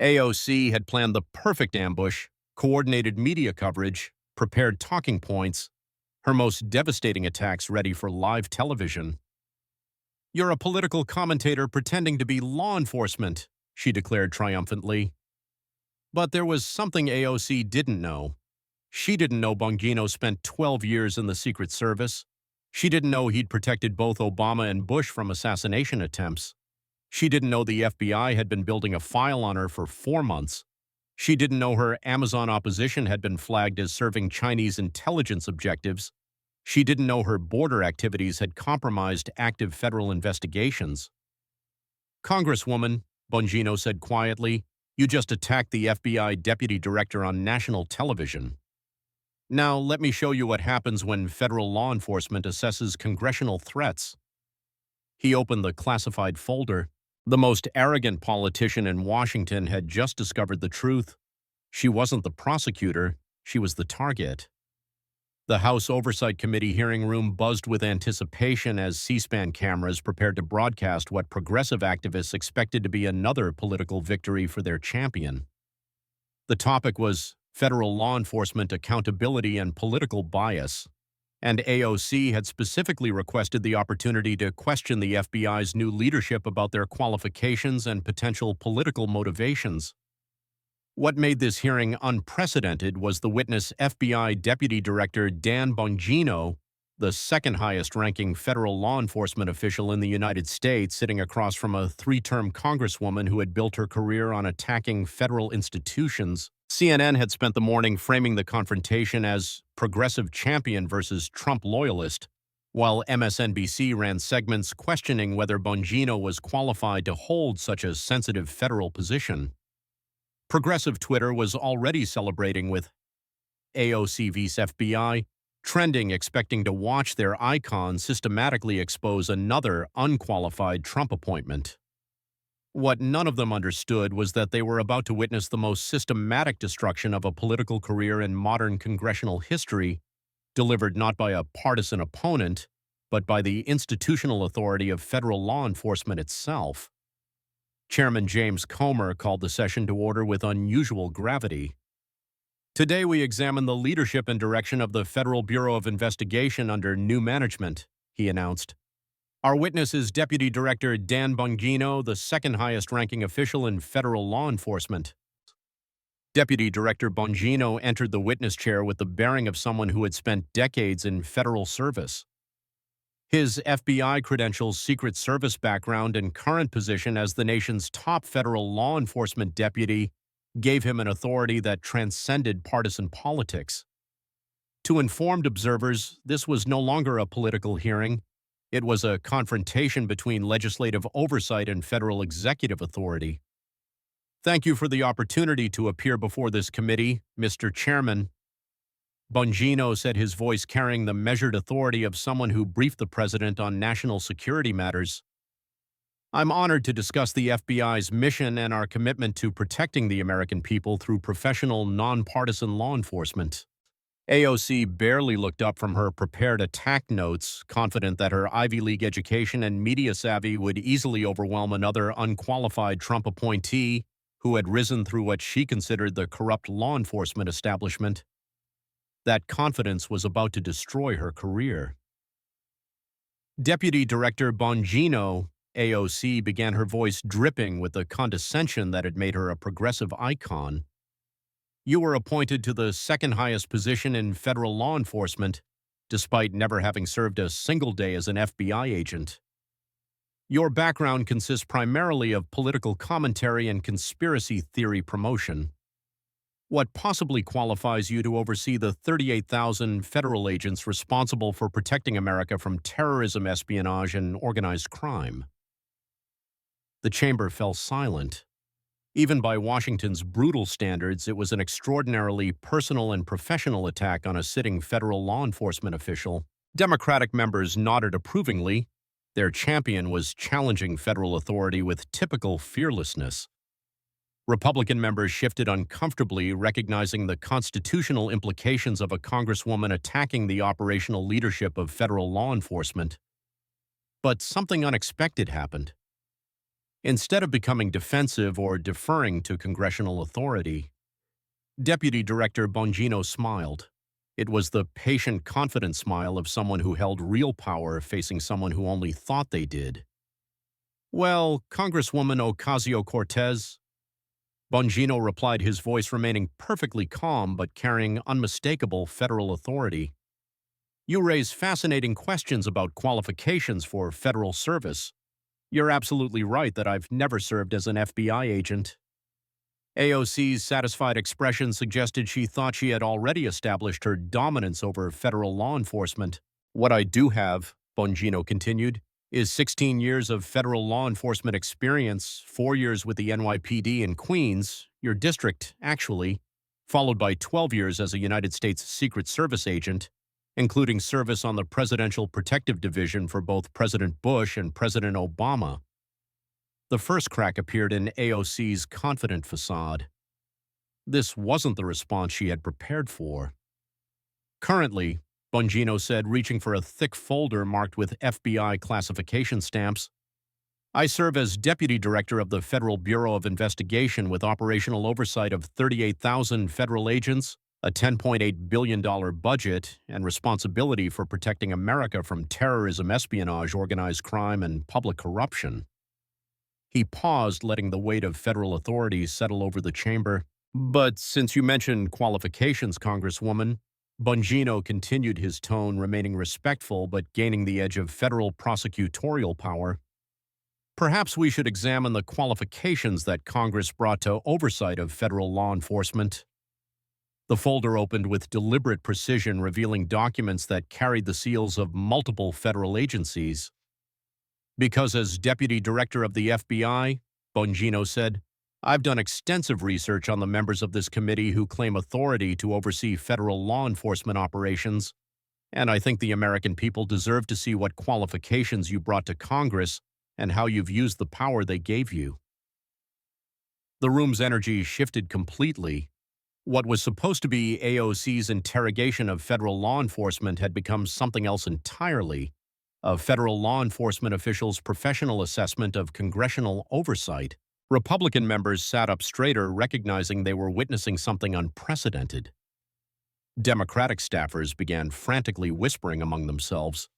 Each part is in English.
AOC had planned the perfect ambush, coordinated media coverage, prepared talking points, her most devastating attacks ready for live television. "You're a political commentator pretending to be law enforcement," she declared triumphantly. But there was something AOC didn't know. She didn't know Bongino spent 12 years in the Secret Service. She didn't know he'd protected both Obama and Bush from assassination attempts. She didn't know the FBI had been building a file on her for 4 months. She didn't know her Amazon opposition had been flagged as serving Chinese intelligence objectives. She didn't know her border activities had compromised active federal investigations. "Congresswoman," Bongino said quietly, "you just attacked the FBI deputy director on national television. Now let me show you what happens when federal law enforcement assesses congressional threats." He opened the classified folder. The most arrogant politician in Washington had just discovered the truth. She wasn't the prosecutor, she was the target. The House Oversight Committee hearing room buzzed with anticipation as C-SPAN cameras prepared to broadcast what progressive activists expected to be another political victory for their champion. The topic was federal law enforcement accountability and political bias, and AOC had specifically requested the opportunity to question the FBI's new leadership about their qualifications and potential political motivations. What made this hearing unprecedented was the witness FBI Deputy Director Dan Bongino, the second highest-ranking federal law enforcement official in the United States, sitting across from a three-term congresswoman who had built her career on attacking federal institutions. CNN had spent the morning framing the confrontation as progressive champion versus Trump loyalist, while MSNBC ran segments questioning whether Bongino was qualified to hold such a sensitive federal position. Progressive Twitter was already celebrating with AOC vs FBI, trending expecting to watch their icon systematically expose another unqualified Trump appointment. What none of them understood was that they were about to witness the most systematic destruction of a political career in modern congressional history, delivered not by a partisan opponent, but by the institutional authority of federal law enforcement itself. Chairman James Comer called the session to order with unusual gravity. "Today we examine the leadership and direction of the Federal Bureau of Investigation under new management," he announced. "Our witness is Deputy Director Dan Bongino, the second highest-ranking official in federal law enforcement." Deputy Director Bongino entered the witness chair with the bearing of someone who had spent decades in federal service. His FBI credentials, Secret Service background, and current position as the nation's top federal law enforcement deputy gave him an authority that transcended partisan politics. To informed observers, this was no longer a political hearing. It was a confrontation between legislative oversight and federal executive authority. "Thank you for the opportunity to appear before this committee, Mr. Chairman," Bongino said, his voice carrying the measured authority of someone who briefed the president on national security matters. "I'm honored to discuss the FBI's mission and our commitment to protecting the American people through professional, nonpartisan law enforcement." AOC barely looked up from her prepared attack notes, confident that her Ivy League education and media savvy would easily overwhelm another unqualified Trump appointee who had risen through what she considered the corrupt law enforcement establishment. That confidence was about to destroy her career. "Deputy Director Bongino," AOC began, her voice dripping with the condescension that had made her a progressive icon, "you were appointed to the second highest position in federal law enforcement, despite never having served a single day as an FBI agent. Your background consists primarily of political commentary and conspiracy theory promotion. What possibly qualifies you to oversee the 38,000 federal agents responsible for protecting America from terrorism, espionage, and organized crime?" The chamber fell silent. Even by Washington's brutal standards, it was an extraordinarily personal and professional attack on a sitting federal law enforcement official. Democratic members nodded approvingly. Their champion was challenging federal authority with typical fearlessness. Republican members shifted uncomfortably, recognizing the constitutional implications of a congresswoman attacking the operational leadership of federal law enforcement. But something unexpected happened. Instead of becoming defensive or deferring to congressional authority, Deputy Director Bongino smiled. It was the patient, confident smile of someone who held real power facing someone who only thought they did. "Well, Congresswoman Ocasio-Cortez," Bongino replied, his voice remaining perfectly calm but carrying unmistakable federal authority. "You raise fascinating questions about qualifications for federal service. You're absolutely right that I've never served as an FBI agent." AOC's satisfied expression suggested she thought she had already established her dominance over federal law enforcement. "What I do have," Bongino continued, "is 16 years of federal law enforcement experience, 4 years with the NYPD in Queens, your district, actually, followed by 12 years as a United States Secret Service agent, including service on the Presidential Protective Division for both President Bush and President Obama." The first crack appeared in AOC's confident facade. This wasn't the response she had prepared for. "Currently," Bongino said, reaching for a thick folder marked with FBI classification stamps, "I serve as Deputy Director of the Federal Bureau of Investigation with operational oversight of 38,000 federal agents, a $10.8 billion budget, and responsibility for protecting America from terrorism, espionage, organized crime, and public corruption." He paused, letting the weight of federal authorities settle over the chamber. "But since you mentioned qualifications, Congresswoman," Bongino continued, his tone remaining respectful but gaining the edge of federal prosecutorial power, "perhaps we should examine the qualifications that Congress brought to oversight of federal law enforcement." The folder opened with deliberate precision, revealing documents that carried the seals of multiple federal agencies. "Because as Deputy Director of the FBI," Bongino said, "I've done extensive research on the members of this committee who claim authority to oversee federal law enforcement operations, and I think the American people deserve to see what qualifications you brought to Congress and how you've used the power they gave you." The room's energy shifted completely. What was supposed to be AOC's interrogation of federal law enforcement had become something else entirely: a federal law enforcement official's professional assessment of congressional oversight. Republican members sat up straighter, recognizing they were witnessing something unprecedented. Democratic staffers began frantically whispering among themselves.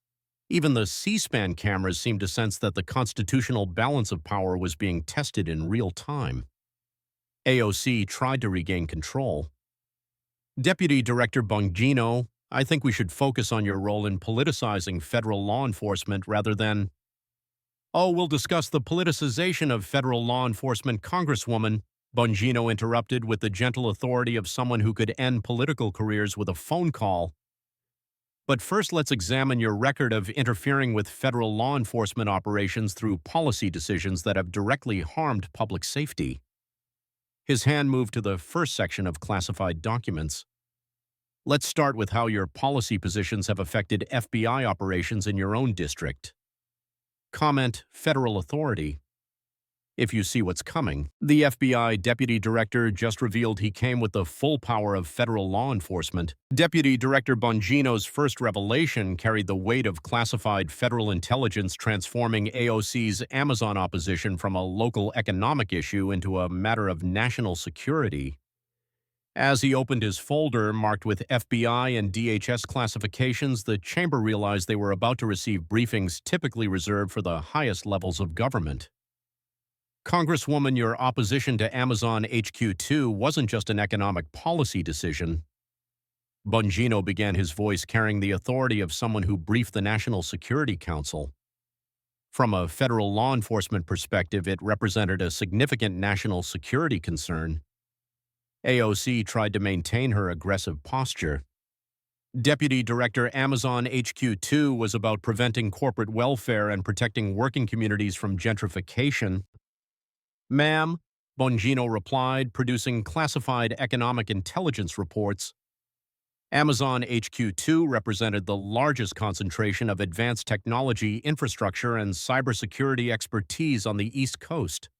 Even the C-SPAN cameras seemed to sense that the constitutional balance of power was being tested in real time. AOC tried to regain control. "Deputy Director Bongino, I think we should focus on your role in politicizing federal law enforcement rather than—" "Oh, we'll discuss the politicization of federal law enforcement, Congresswoman," Bongino interrupted with the gentle authority of someone who could end political careers with a phone call. "But first, let's examine your record of interfering with federal law enforcement operations through policy decisions that have directly harmed public safety." His hand moved to the first section of classified documents. "Let's start with how your policy positions have affected FBI operations in your own district." Comment: Federal authority. If you see what's coming, the FBI Deputy Director just revealed he came with the full power of federal law enforcement. Deputy Director Bongino's first revelation carried the weight of classified federal intelligence, transforming AOC's Amazon opposition from a local economic issue into a matter of national security. As he opened his folder marked with FBI and DHS classifications, the chamber realized they were about to receive briefings typically reserved for the highest levels of government. "Congresswoman, your opposition to Amazon HQ2 wasn't just an economic policy decision." Bongino began, his voice carrying the authority of someone who briefed the National Security Council. From a federal law enforcement perspective, it represented a significant national security concern. AOC tried to maintain her aggressive posture. "Deputy Director, Amazon HQ2 was about preventing corporate welfare and protecting working communities from gentrification." "Ma'am," Bongino replied, producing classified economic intelligence reports, "Amazon HQ2 represented the largest concentration of advanced technology, infrastructure, and cybersecurity expertise on the East Coast.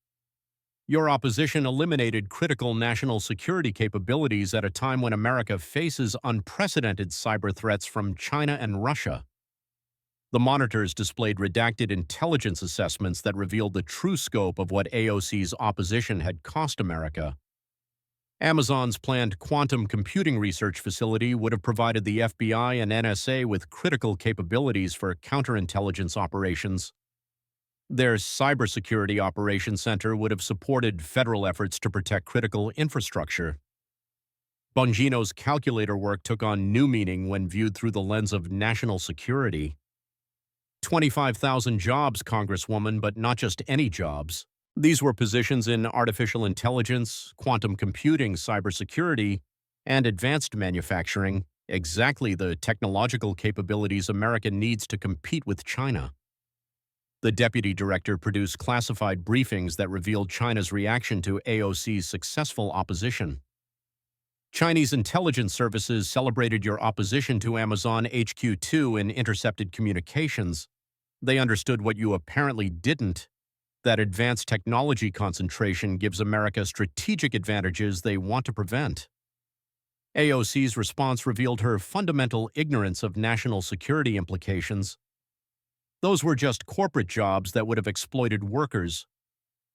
Your opposition eliminated critical national security capabilities at a time when America faces unprecedented cyber threats from China and Russia." The monitors displayed redacted intelligence assessments that revealed the true scope of what AOC's opposition had cost America. Amazon's planned quantum computing research facility would have provided the FBI and NSA with critical capabilities for counterintelligence operations. Their cybersecurity operations center would have supported federal efforts to protect critical infrastructure. Bongino's calculator work took on new meaning when viewed through the lens of national security. 25,000 jobs, Congresswoman, but not just any jobs. These were positions in artificial intelligence, quantum computing, cybersecurity, and advanced manufacturing, exactly the technological capabilities America needs to compete with China. The deputy director produced classified briefings that revealed China's reaction to AOC's successful opposition. Chinese intelligence services celebrated your opposition to Amazon HQ2 in intercepted communications. They understood what you apparently didn't, that advanced technology concentration gives America strategic advantages they want to prevent. AOC's response revealed her fundamental ignorance of national security implications. Those were just corporate jobs that would have exploited workers.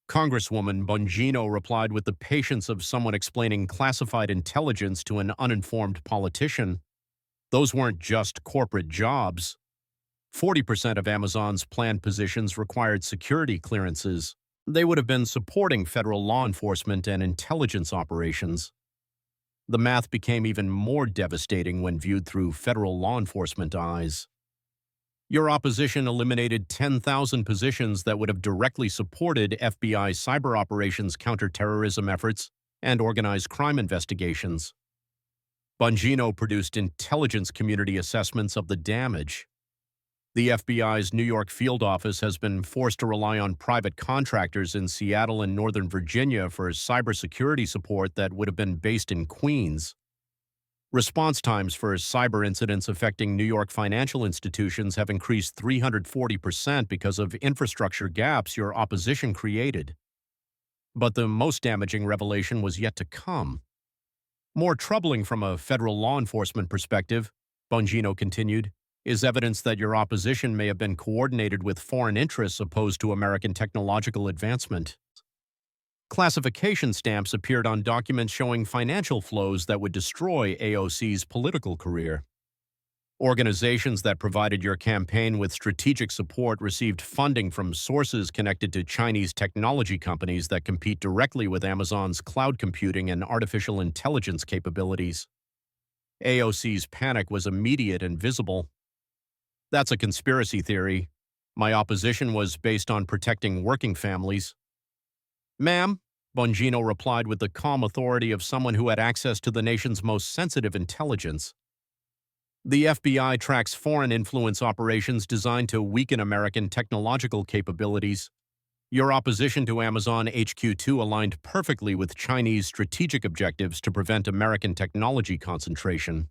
Congresswoman Bongino replied with the patience of someone explaining classified intelligence to an uninformed politician. Those weren't just corporate jobs. 40% of Amazon's planned positions required security clearances. They would have been supporting federal law enforcement and intelligence operations. The math became even more devastating when viewed through federal law enforcement eyes. Your opposition eliminated 10,000 positions that would have directly supported FBI cyber operations, counterterrorism efforts, and organized crime investigations. Bongino produced intelligence community assessments of the damage. The FBI's New York field office has been forced to rely on private contractors in Seattle and Northern Virginia for cybersecurity support that would have been based in Queens. Response times for cyber incidents affecting New York financial institutions have increased 340% because of infrastructure gaps your opposition created. But the most damaging revelation was yet to come. More troubling from a federal law enforcement perspective, Bongino continued, is evidence that your opposition may have been coordinated with foreign interests opposed to American technological advancement. Classification stamps appeared on documents showing financial flows that would destroy AOC's political career. Organizations that provided your campaign with strategic support received funding from sources connected to Chinese technology companies that compete directly with Amazon's cloud computing and artificial intelligence capabilities. AOC's panic was immediate and visible. That's a conspiracy theory. My opposition was based on protecting working families. Ma'am, Bongino replied with the calm authority of someone who had access to the nation's most sensitive intelligence. The FBI tracks foreign influence operations designed to weaken American technological capabilities. Your opposition to Amazon HQ2 aligned perfectly with Chinese strategic objectives to prevent American technology concentration.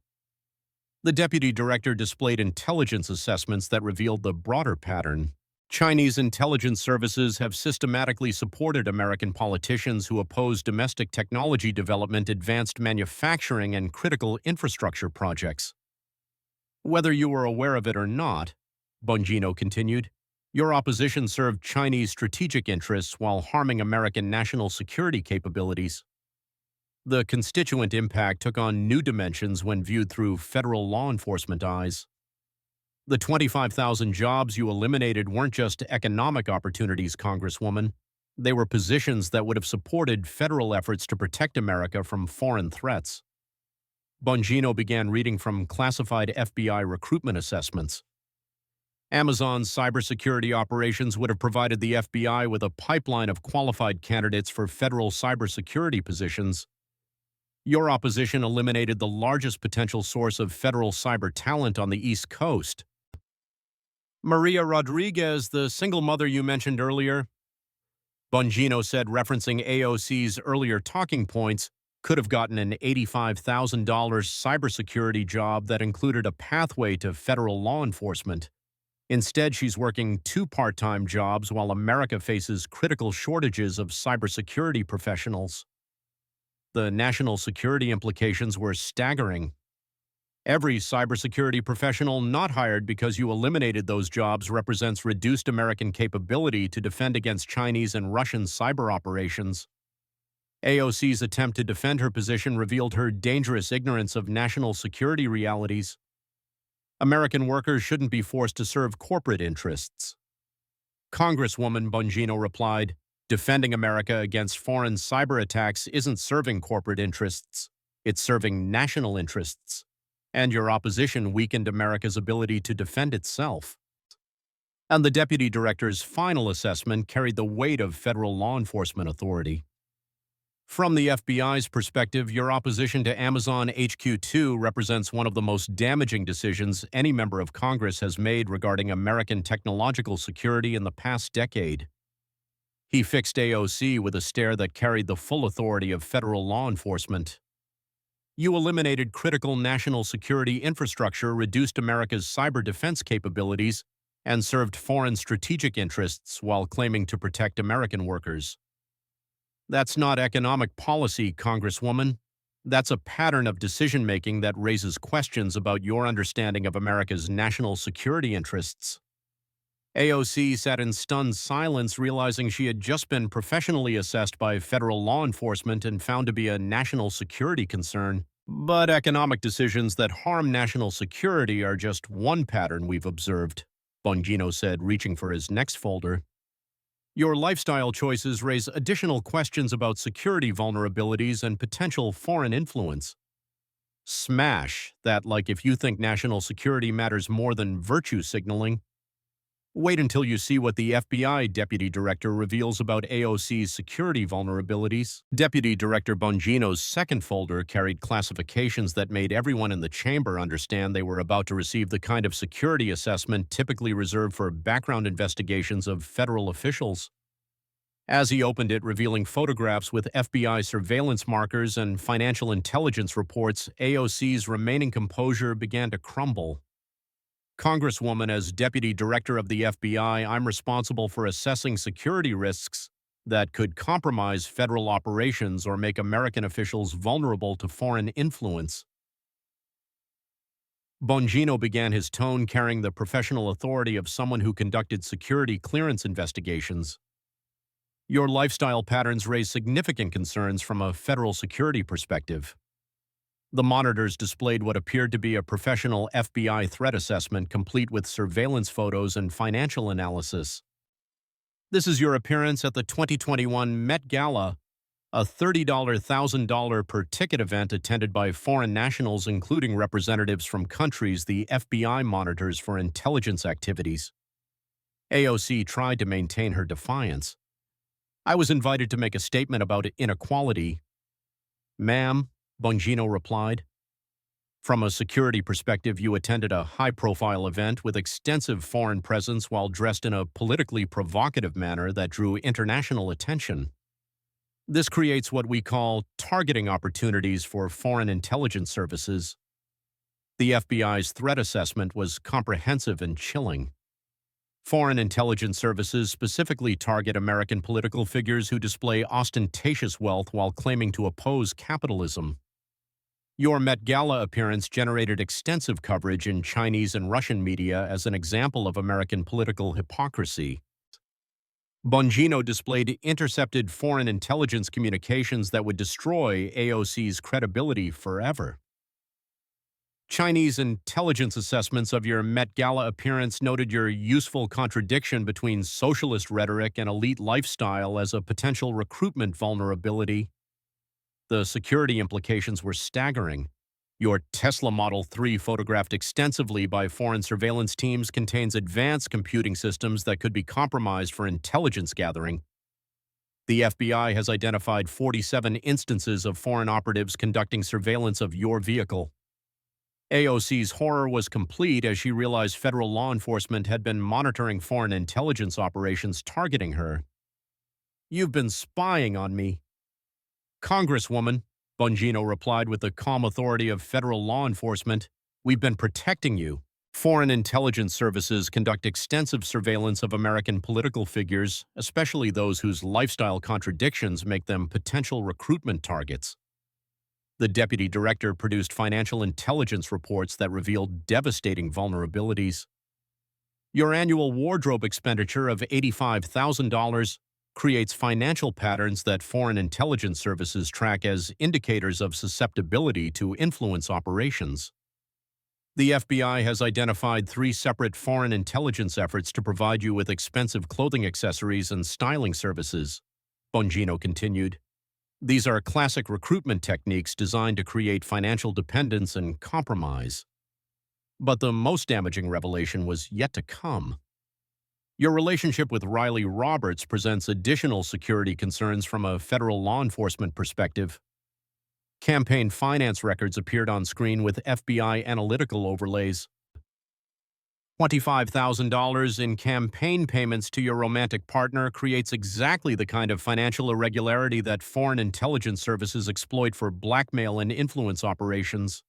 The deputy director displayed intelligence assessments that revealed the broader pattern. Chinese intelligence services have systematically supported American politicians who oppose domestic technology development, advanced manufacturing, and critical infrastructure projects. Whether you were aware of it or not, Bongino continued, your opposition served Chinese strategic interests while harming American national security capabilities. The constituent impact took on new dimensions when viewed through federal law enforcement eyes. The 25,000 jobs you eliminated weren't just economic opportunities, Congresswoman. They were positions that would have supported federal efforts to protect America from foreign threats. Bongino began reading from classified FBI recruitment assessments. Amazon's cybersecurity operations would have provided the FBI with a pipeline of qualified candidates for federal cybersecurity positions. Your opposition eliminated the largest potential source of federal cyber talent on the East Coast. Maria Rodriguez, the single mother you mentioned earlier, Bongino said, referencing AOC's earlier talking points, could have gotten an $85,000 cybersecurity job that included a pathway to federal law enforcement. Instead, she's working 2 part-time jobs while America faces critical shortages of cybersecurity professionals. The national security implications were staggering. Every cybersecurity professional not hired because you eliminated those jobs represents reduced American capability to defend against Chinese and Russian cyber operations. AOC's attempt to defend her position revealed her dangerous ignorance of national security realities. American workers shouldn't be forced to serve corporate interests. Congresswoman Bongino replied, defending America against foreign cyber attacks isn't serving corporate interests, it's serving national interests. And your opposition weakened America's ability to defend itself. And the deputy director's final assessment carried the weight of federal law enforcement authority. From the FBI's perspective, your opposition to Amazon HQ2 represents one of the most damaging decisions any member of Congress has made regarding American technological security in the past decade. He fixed AOC with a stare that carried the full authority of federal law enforcement. You eliminated critical national security infrastructure, reduced America's cyber defense capabilities, and served foreign strategic interests while claiming to protect American workers. That's not economic policy, Congresswoman. That's a pattern of decision-making that raises questions about your understanding of America's national security interests. AOC sat in stunned silence, realizing she had just been professionally assessed by federal law enforcement and found to be a national security concern. But economic decisions that harm national security are just one pattern we've observed, Bongino said, reaching for his next folder. Your lifestyle choices raise additional questions about security vulnerabilities and potential foreign influence. Smash that, like if you think national security matters more than virtue signaling. Wait until you see what the FBI Deputy Director reveals about AOC's security vulnerabilities. Deputy Director Bongino's second folder carried classifications that made everyone in the chamber understand they were about to receive the kind of security assessment typically reserved for background investigations of federal officials. As he opened it, revealing photographs with FBI surveillance markers and financial intelligence reports, AOC's remaining composure began to crumble. Congresswoman, as Deputy Director of the FBI, I'm responsible for assessing security risks that could compromise federal operations or make American officials vulnerable to foreign influence. Bongino began his tone carrying the professional authority of someone who conducted security clearance investigations. Your lifestyle patterns raise significant concerns from a federal security perspective. The monitors displayed what appeared to be a professional FBI threat assessment complete with surveillance photos and financial analysis. This is your appearance at the 2021 Met Gala, a $30,000 per ticket event attended by foreign nationals, including representatives from countries the FBI monitors for intelligence activities. AOC tried to maintain her defiance. I was invited to make a statement about inequality. Ma'am, Bongino replied. From a security perspective, you attended a high-profile event with extensive foreign presence while dressed in a politically provocative manner that drew international attention. This creates what we call targeting opportunities for foreign intelligence services. The FBI's threat assessment was comprehensive and chilling. Foreign intelligence services specifically target American political figures who display ostentatious wealth while claiming to oppose capitalism. Your Met Gala appearance generated extensive coverage in Chinese and Russian media as an example of American political hypocrisy. Bongino displayed intercepted foreign intelligence communications that would destroy AOC's credibility forever. Chinese intelligence assessments of your Met Gala appearance noted your useful contradiction between socialist rhetoric and elite lifestyle as a potential recruitment vulnerability. The security implications were staggering. Your Tesla Model 3, photographed extensively by foreign surveillance teams, contains advanced computing systems that could be compromised for intelligence gathering. The FBI has identified 47 instances of foreign operatives conducting surveillance of your vehicle. AOC's horror was complete as she realized federal law enforcement had been monitoring foreign intelligence operations targeting her. You've been spying on me. Congresswoman, Bongino replied with the calm authority of federal law enforcement, we've been protecting you. Foreign intelligence services conduct extensive surveillance of American political figures, especially those whose lifestyle contradictions make them potential recruitment targets. The deputy director produced financial intelligence reports that revealed devastating vulnerabilities. Your annual wardrobe expenditure of $85,000 creates financial patterns that foreign intelligence services track as indicators of susceptibility to influence operations. The FBI has identified 3 separate foreign intelligence efforts to provide you with expensive clothing accessories and styling services, Bongino continued. These are classic recruitment techniques designed to create financial dependence and compromise. But the most damaging revelation was yet to come. Your relationship with Riley Roberts presents additional security concerns from a federal law enforcement perspective. Campaign finance records appeared on screen with FBI analytical overlays. $25,000 in campaign payments to your romantic partner creates exactly the kind of financial irregularity that foreign intelligence services exploit for blackmail and influence operations.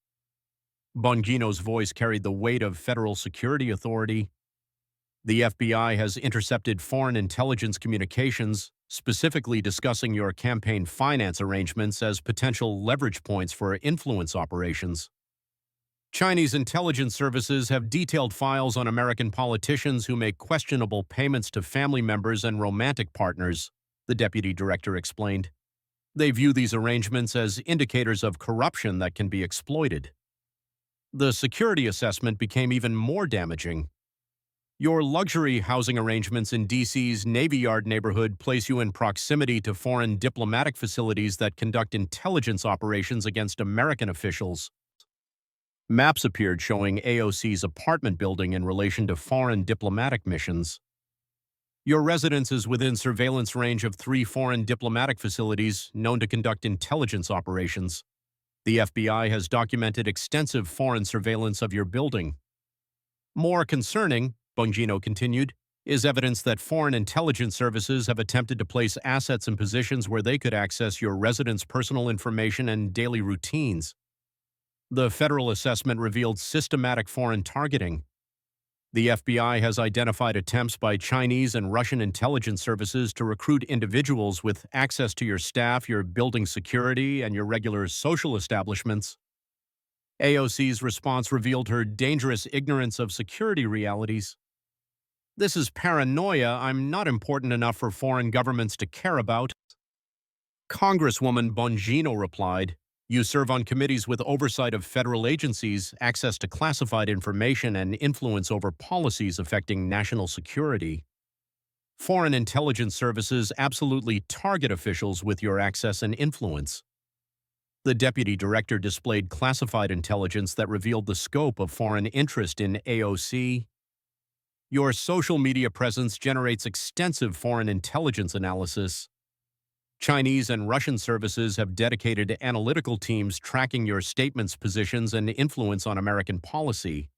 Bongino's voice carried the weight of federal security authority. The FBI has intercepted foreign intelligence communications, specifically discussing your campaign finance arrangements as potential leverage points for influence operations. Chinese intelligence services have detailed files on American politicians who make questionable payments to family members and romantic partners, the deputy director explained. They view these arrangements as indicators of corruption that can be exploited. The security assessment became even more damaging. Your luxury housing arrangements in D.C.'s Navy Yard neighborhood place you in proximity to foreign diplomatic facilities that conduct intelligence operations against American officials. Maps appeared showing AOC's apartment building in relation to foreign diplomatic missions. Your residence is within surveillance range of 3 foreign diplomatic facilities known to conduct intelligence operations. The FBI has documented extensive foreign surveillance of your building. More concerning, Bongino continued, is evidence that foreign intelligence services have attempted to place assets in positions where they could access your residents' personal information and daily routines. The federal assessment revealed systematic foreign targeting. The FBI has identified attempts by Chinese and Russian intelligence services to recruit individuals with access to your staff, your building security, and your regular social establishments. AOC's response revealed her dangerous ignorance of security realities. This is paranoia I'm not important enough for foreign governments to care about. Congresswoman Bongino replied, "You serve on committees with oversight of federal agencies, access to classified information, and influence over policies affecting national security. Foreign intelligence services absolutely target officials with your access and influence." The deputy director displayed classified intelligence that revealed the scope of foreign interest in AOC. Your social media presence generates extensive foreign intelligence analysis. Chinese and Russian services have dedicated analytical teams tracking your statements, positions, and influence on American policy.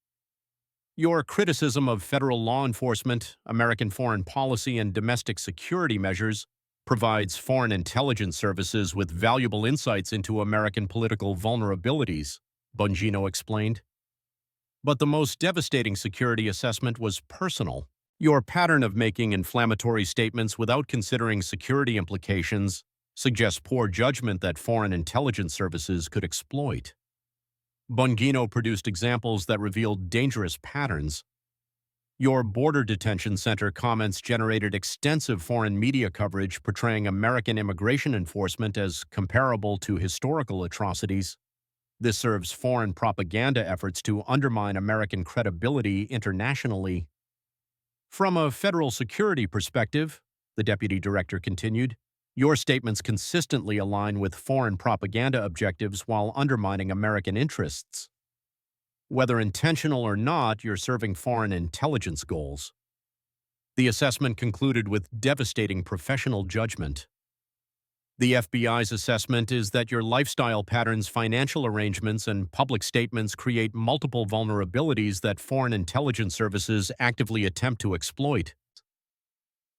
Your criticism of federal law enforcement, American foreign policy, and domestic security measures provides foreign intelligence services with valuable insights into American political vulnerabilities, Bongino explained. But the most devastating security assessment was personal. Your pattern of making inflammatory statements without considering security implications suggests poor judgment that foreign intelligence services could exploit. Bongino produced examples that revealed dangerous patterns. Your border detention center comments generated extensive foreign media coverage portraying American immigration enforcement as comparable to historical atrocities. This serves foreign propaganda efforts to undermine American credibility internationally. From a federal security perspective, the deputy director continued, your statements consistently align with foreign propaganda objectives while undermining American interests. Whether intentional or not, you're serving foreign intelligence goals. The assessment concluded with devastating professional judgment. The FBI's assessment is that your lifestyle patterns, financial arrangements, and public statements create multiple vulnerabilities that foreign intelligence services actively attempt to exploit.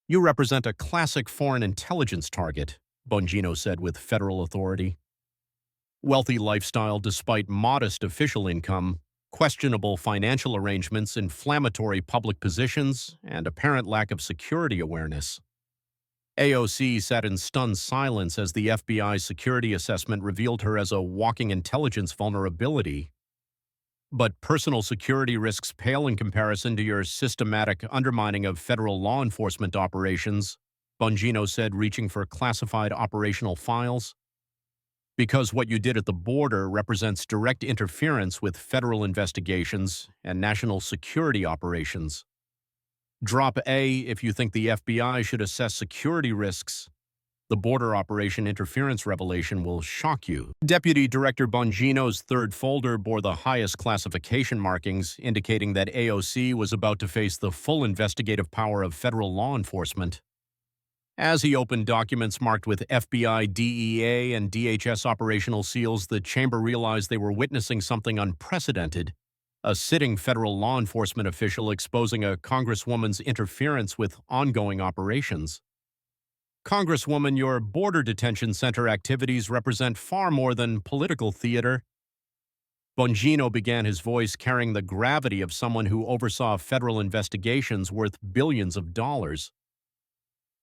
You represent a classic foreign intelligence target, Bongino said with federal authority. Wealthy lifestyle despite modest official income, questionable financial arrangements, inflammatory public positions, and apparent lack of security awareness. AOC sat in stunned silence as the FBI's security assessment revealed her as a walking intelligence vulnerability. But personal security risks pale in comparison to your systematic undermining of federal law enforcement operations, Bongino said, reaching for classified operational files. Because what you did at the border represents direct interference with federal investigations and national security operations. Drop A if you think the FBI should assess security risks. The border operation interference revelation will shock you. Deputy Director Bongino's third folder bore the highest classification markings, indicating that AOC was about to face the full investigative power of federal law enforcement. As he opened documents marked with FBI, DEA, and DHS operational seals, the chamber realized they were witnessing something unprecedented. A sitting federal law enforcement official exposing a congresswoman's interference with ongoing operations. Congresswoman, your border detention center activities represent far more than political theater. Bongino began, his voice carrying the gravity of someone who oversaw federal investigations worth billions of dollars.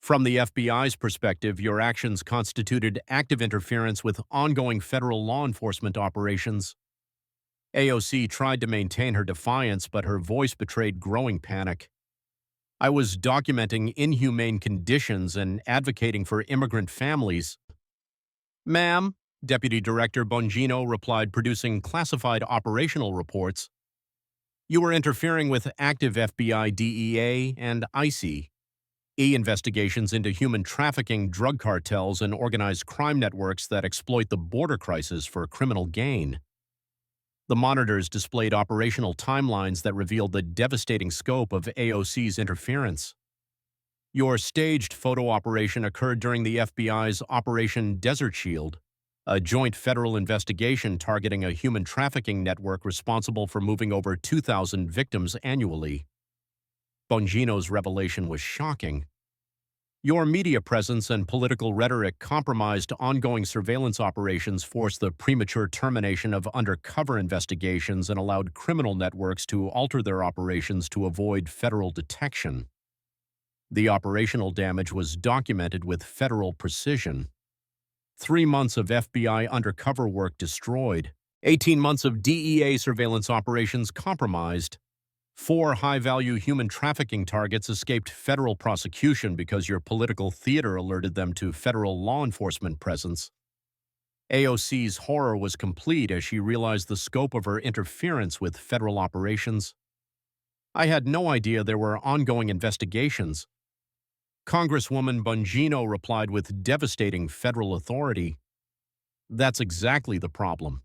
From the FBI's perspective, your actions constituted active interference with ongoing federal law enforcement operations. AOC tried to maintain her defiance, but her voice betrayed growing panic. I was documenting inhumane conditions and advocating for immigrant families. Ma'am, Deputy Director Bongino replied, producing classified operational reports. You were interfering with active FBI, DEA, and IC investigations into human trafficking, drug cartels, and organized crime networks that exploit the border crisis for criminal gain. The monitors displayed operational timelines that revealed the devastating scope of AOC's interference. Your staged photo operation occurred during the FBI's Operation Desert Shield, a joint federal investigation targeting a human trafficking network responsible for moving over 2,000 victims annually. Bongino's revelation was shocking. Your media presence and political rhetoric compromised ongoing surveillance operations, forced the premature termination of undercover investigations, and allowed criminal networks to alter their operations to avoid federal detection. The operational damage was documented with federal precision. 3 months of FBI undercover work destroyed. 18 months of DEA surveillance operations compromised. 4 high-value human trafficking targets escaped federal prosecution because your political theater alerted them to federal law enforcement presence. AOC's horror was complete as she realized the scope of her interference with federal operations. I had no idea there were ongoing investigations. Congresswoman Bongino replied with devastating federal authority. That's exactly the problem.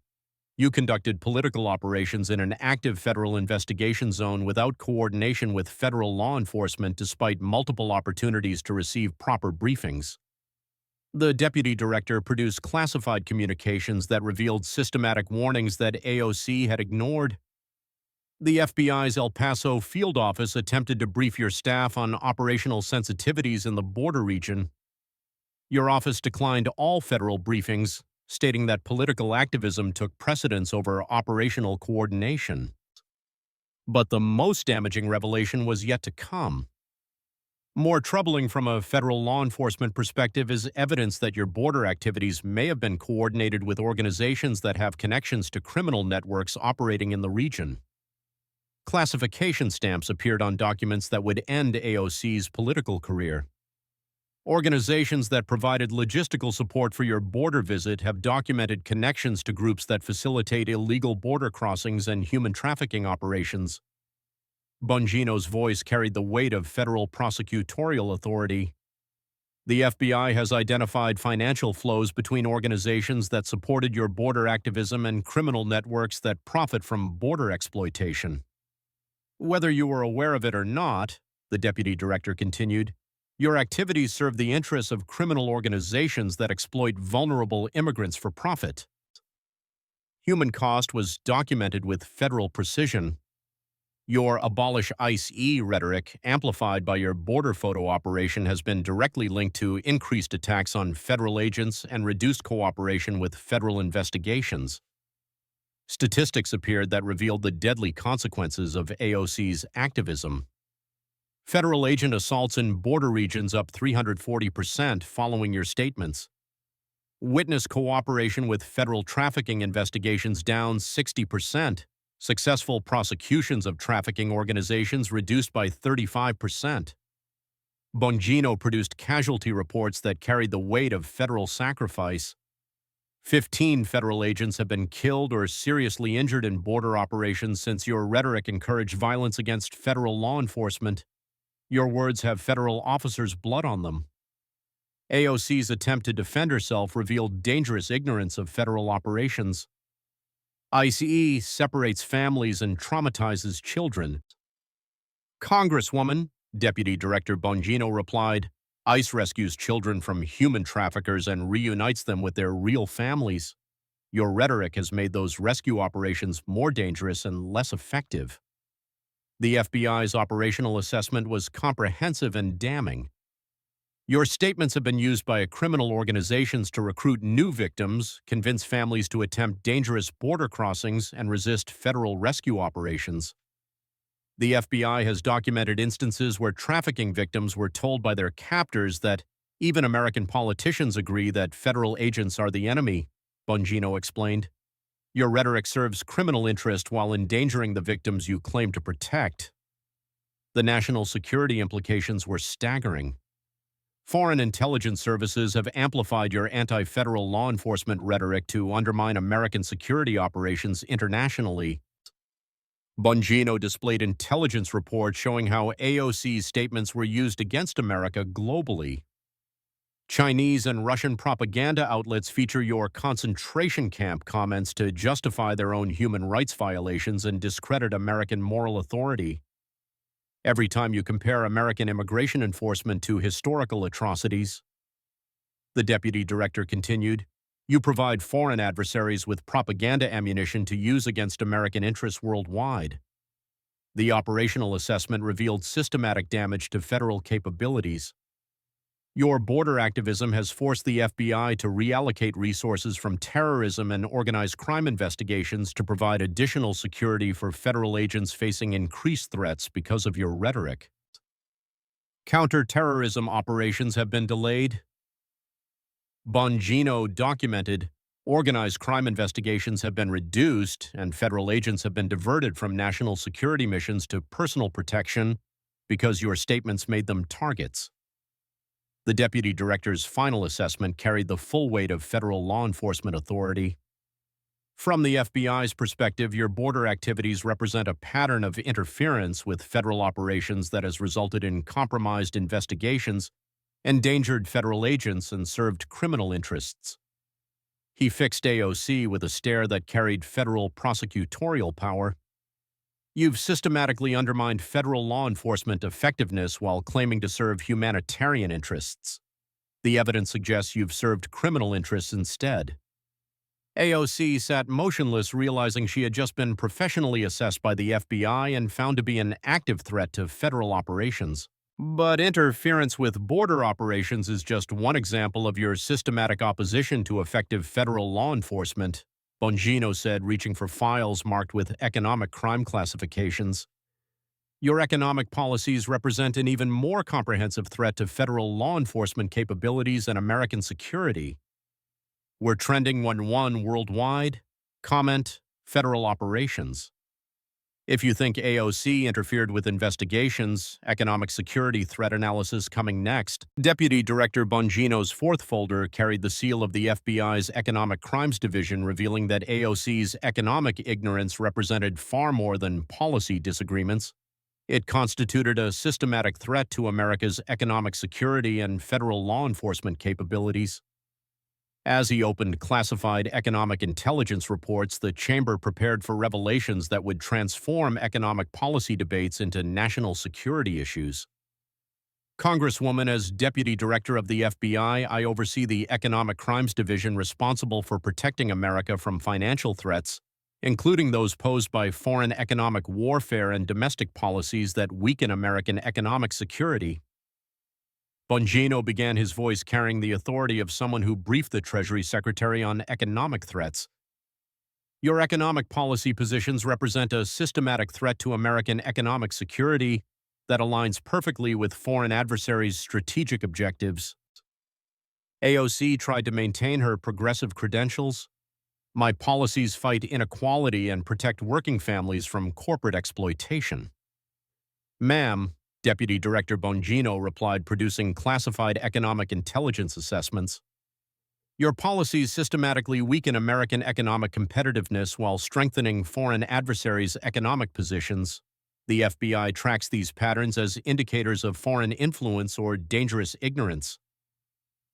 You conducted political operations in an active federal investigation zone without coordination with federal law enforcement, despite multiple opportunities to receive proper briefings. The deputy director produced classified communications that revealed systematic warnings that AOC had ignored. The FBI's El Paso field office attempted to brief your staff on operational sensitivities in the border region. Your office declined all federal briefings, stating that political activism took precedence over operational coordination. But the most damaging revelation was yet to come. More troubling from a federal law enforcement perspective is evidence that your border activities may have been coordinated with organizations that have connections to criminal networks operating in the region. Classification stamps appeared on documents that would end AOC's political career. Organizations that provided logistical support for your border visit have documented connections to groups that facilitate illegal border crossings and human trafficking operations. Bongino's voice carried the weight of federal prosecutorial authority. The FBI has identified financial flows between organizations that supported your border activism and criminal networks that profit from border exploitation. Whether you were aware of it or not, the deputy director continued, your activities serve the interests of criminal organizations that exploit vulnerable immigrants for profit. Human cost was documented with federal precision. Your abolish ICE rhetoric, amplified by your border photo operation, has been directly linked to increased attacks on federal agents and reduced cooperation with federal investigations. Statistics appeared that revealed the deadly consequences of AOC's activism. Federal agent assaults in border regions up 340% following your statements. Witness cooperation with federal trafficking investigations down 60%. Successful prosecutions of trafficking organizations reduced by 35%. Bongino produced casualty reports that carried the weight of federal sacrifice. 15 federal agents have been killed or seriously injured in border operations since your rhetoric encouraged violence against federal law enforcement. Your words have federal officers' blood on them. AOC's attempt to defend herself revealed dangerous ignorance of federal operations. ICE separates families and traumatizes children. Congresswoman, Deputy Director Bongino replied, ICE rescues children from human traffickers and reunites them with their real families. Your rhetoric has made those rescue operations more dangerous and less effective. The FBI's operational assessment was comprehensive and damning. Your statements have been used by criminal organizations to recruit new victims, convince families to attempt dangerous border crossings, and resist federal rescue operations. The FBI has documented instances where trafficking victims were told by their captors that even American politicians agree that federal agents are the enemy, Bongino explained. Your rhetoric serves criminal interest while endangering the victims you claim to protect. The national security implications were staggering. Foreign intelligence services have amplified your anti-federal law enforcement rhetoric to undermine American security operations internationally. Bongino displayed intelligence reports showing how AOC's statements were used against America globally. Chinese and Russian propaganda outlets feature your concentration camp comments to justify their own human rights violations and discredit American moral authority. Every time you compare American immigration enforcement to historical atrocities, the deputy director continued, you provide foreign adversaries with propaganda ammunition to use against American interests worldwide. The operational assessment revealed systematic damage to federal capabilities. Your border activism has forced the FBI to reallocate resources from terrorism and organized crime investigations to provide additional security for federal agents facing increased threats because of your rhetoric. Counter-terrorism operations have been delayed. Bongino documented, organized crime investigations have been reduced and federal agents have been diverted from national security missions to personal protection because your statements made them targets. The deputy director's final assessment carried the full weight of federal law enforcement authority. From the FBI's perspective, your border activities represent a pattern of interference with federal operations that has resulted in compromised investigations, endangered federal agents, and served criminal interests. He fixed AOC with a stare that carried federal prosecutorial power. You've systematically undermined federal law enforcement effectiveness while claiming to serve humanitarian interests. The evidence suggests you've served criminal interests instead. AOC sat motionless, realizing she had just been professionally assessed by the FBI and found to be an active threat to federal operations. But interference with border operations is just one example of your systematic opposition to effective federal law enforcement, Bongino said, reaching for files marked with economic crime classifications. Your economic policies represent an even more comprehensive threat to federal law enforcement capabilities and American security. We're trending 1-1 worldwide. Comment, federal operations. If you think AOC interfered with investigations, economic security threat analysis coming next. Deputy Director Bongino's fourth folder carried the seal of the FBI's Economic Crimes Division, revealing that AOC's economic ignorance represented far more than policy disagreements. It constituted a systematic threat to America's economic security and federal law enforcement capabilities. As he opened classified economic intelligence reports, the chamber prepared for revelations that would transform economic policy debates into national security issues. Congresswoman, as Deputy Director of the FBI, I oversee the Economic Crimes Division responsible for protecting America from financial threats, including those posed by foreign economic warfare and domestic policies that weaken American economic security. Bongino began, his voice carrying the authority of someone who briefed the Treasury Secretary on economic threats. Your economic policy positions represent a systematic threat to American economic security, that aligns perfectly with foreign adversaries' strategic objectives. AOC tried to maintain her progressive credentials. My policies fight inequality and protect working families from corporate exploitation. Ma'am, Deputy Director Bongino replied, producing classified economic intelligence assessments. Your policies systematically weaken American economic competitiveness while strengthening foreign adversaries' economic positions. The FBI tracks these patterns as indicators of foreign influence or dangerous ignorance.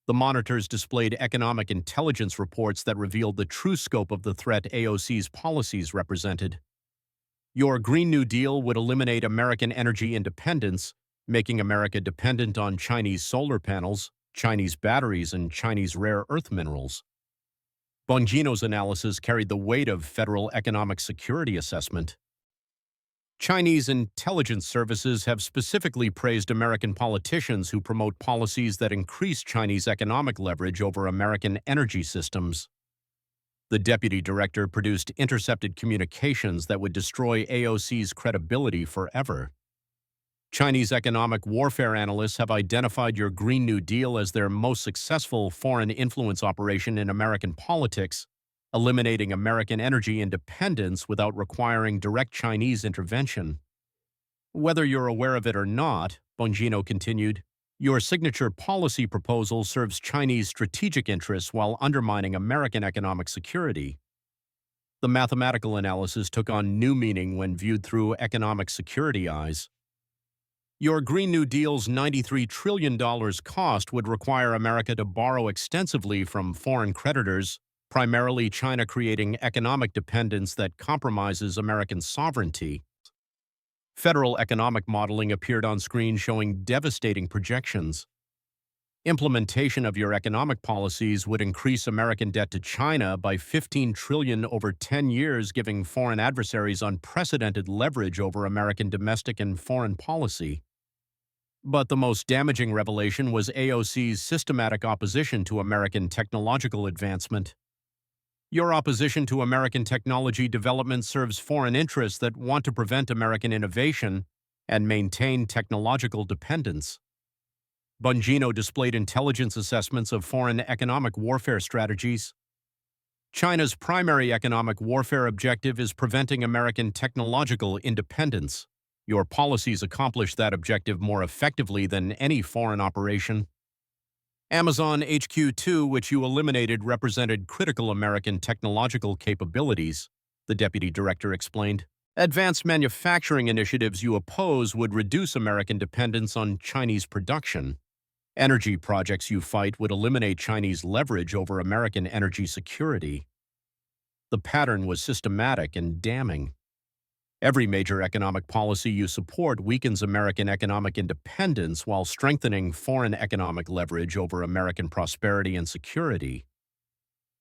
The monitors displayed economic intelligence reports that revealed the true scope of the threat AOC's policies represented. Your Green New Deal would eliminate American energy independence, making America dependent on Chinese solar panels, Chinese batteries, and Chinese rare earth minerals. Bongino's analysis carried the weight of federal economic security assessment. Chinese intelligence services have specifically praised American politicians who promote policies that increase Chinese economic leverage over American energy systems. The deputy director produced intercepted communications that would destroy AOC's credibility forever. Chinese economic warfare analysts have identified your Green New Deal as their most successful foreign influence operation in American politics, eliminating American energy independence without requiring direct Chinese intervention. Whether you're aware of it or not, Bongino continued, your signature policy proposal serves Chinese strategic interests while undermining American economic security. The mathematical analysis took on new meaning when viewed through economic security eyes. Your Green New Deal's $93 trillion cost would require America to borrow extensively from foreign creditors, primarily China, creating economic dependence that compromises American sovereignty. Federal economic modeling appeared on screen showing devastating projections. Implementation of your economic policies would increase American debt to China by $15 trillion over 10 years, giving foreign adversaries unprecedented leverage over American domestic and foreign policy. But the most damaging revelation was AOC's systematic opposition to American technological advancement. Your opposition to American technology development serves foreign interests that want to prevent American innovation and maintain technological dependence. Bongino displayed intelligence assessments of foreign economic warfare strategies. China's primary economic warfare objective is preventing American technological independence. Your policies accomplish that objective more effectively than any foreign operation. Amazon HQ2, which you eliminated, represented critical American technological capabilities, the deputy director explained. Advanced manufacturing initiatives you oppose would reduce American dependence on Chinese production. Energy projects you fight would eliminate Chinese leverage over American energy security. The pattern was systematic and damning. Every major economic policy you support weakens American economic independence while strengthening foreign economic leverage over American prosperity and security.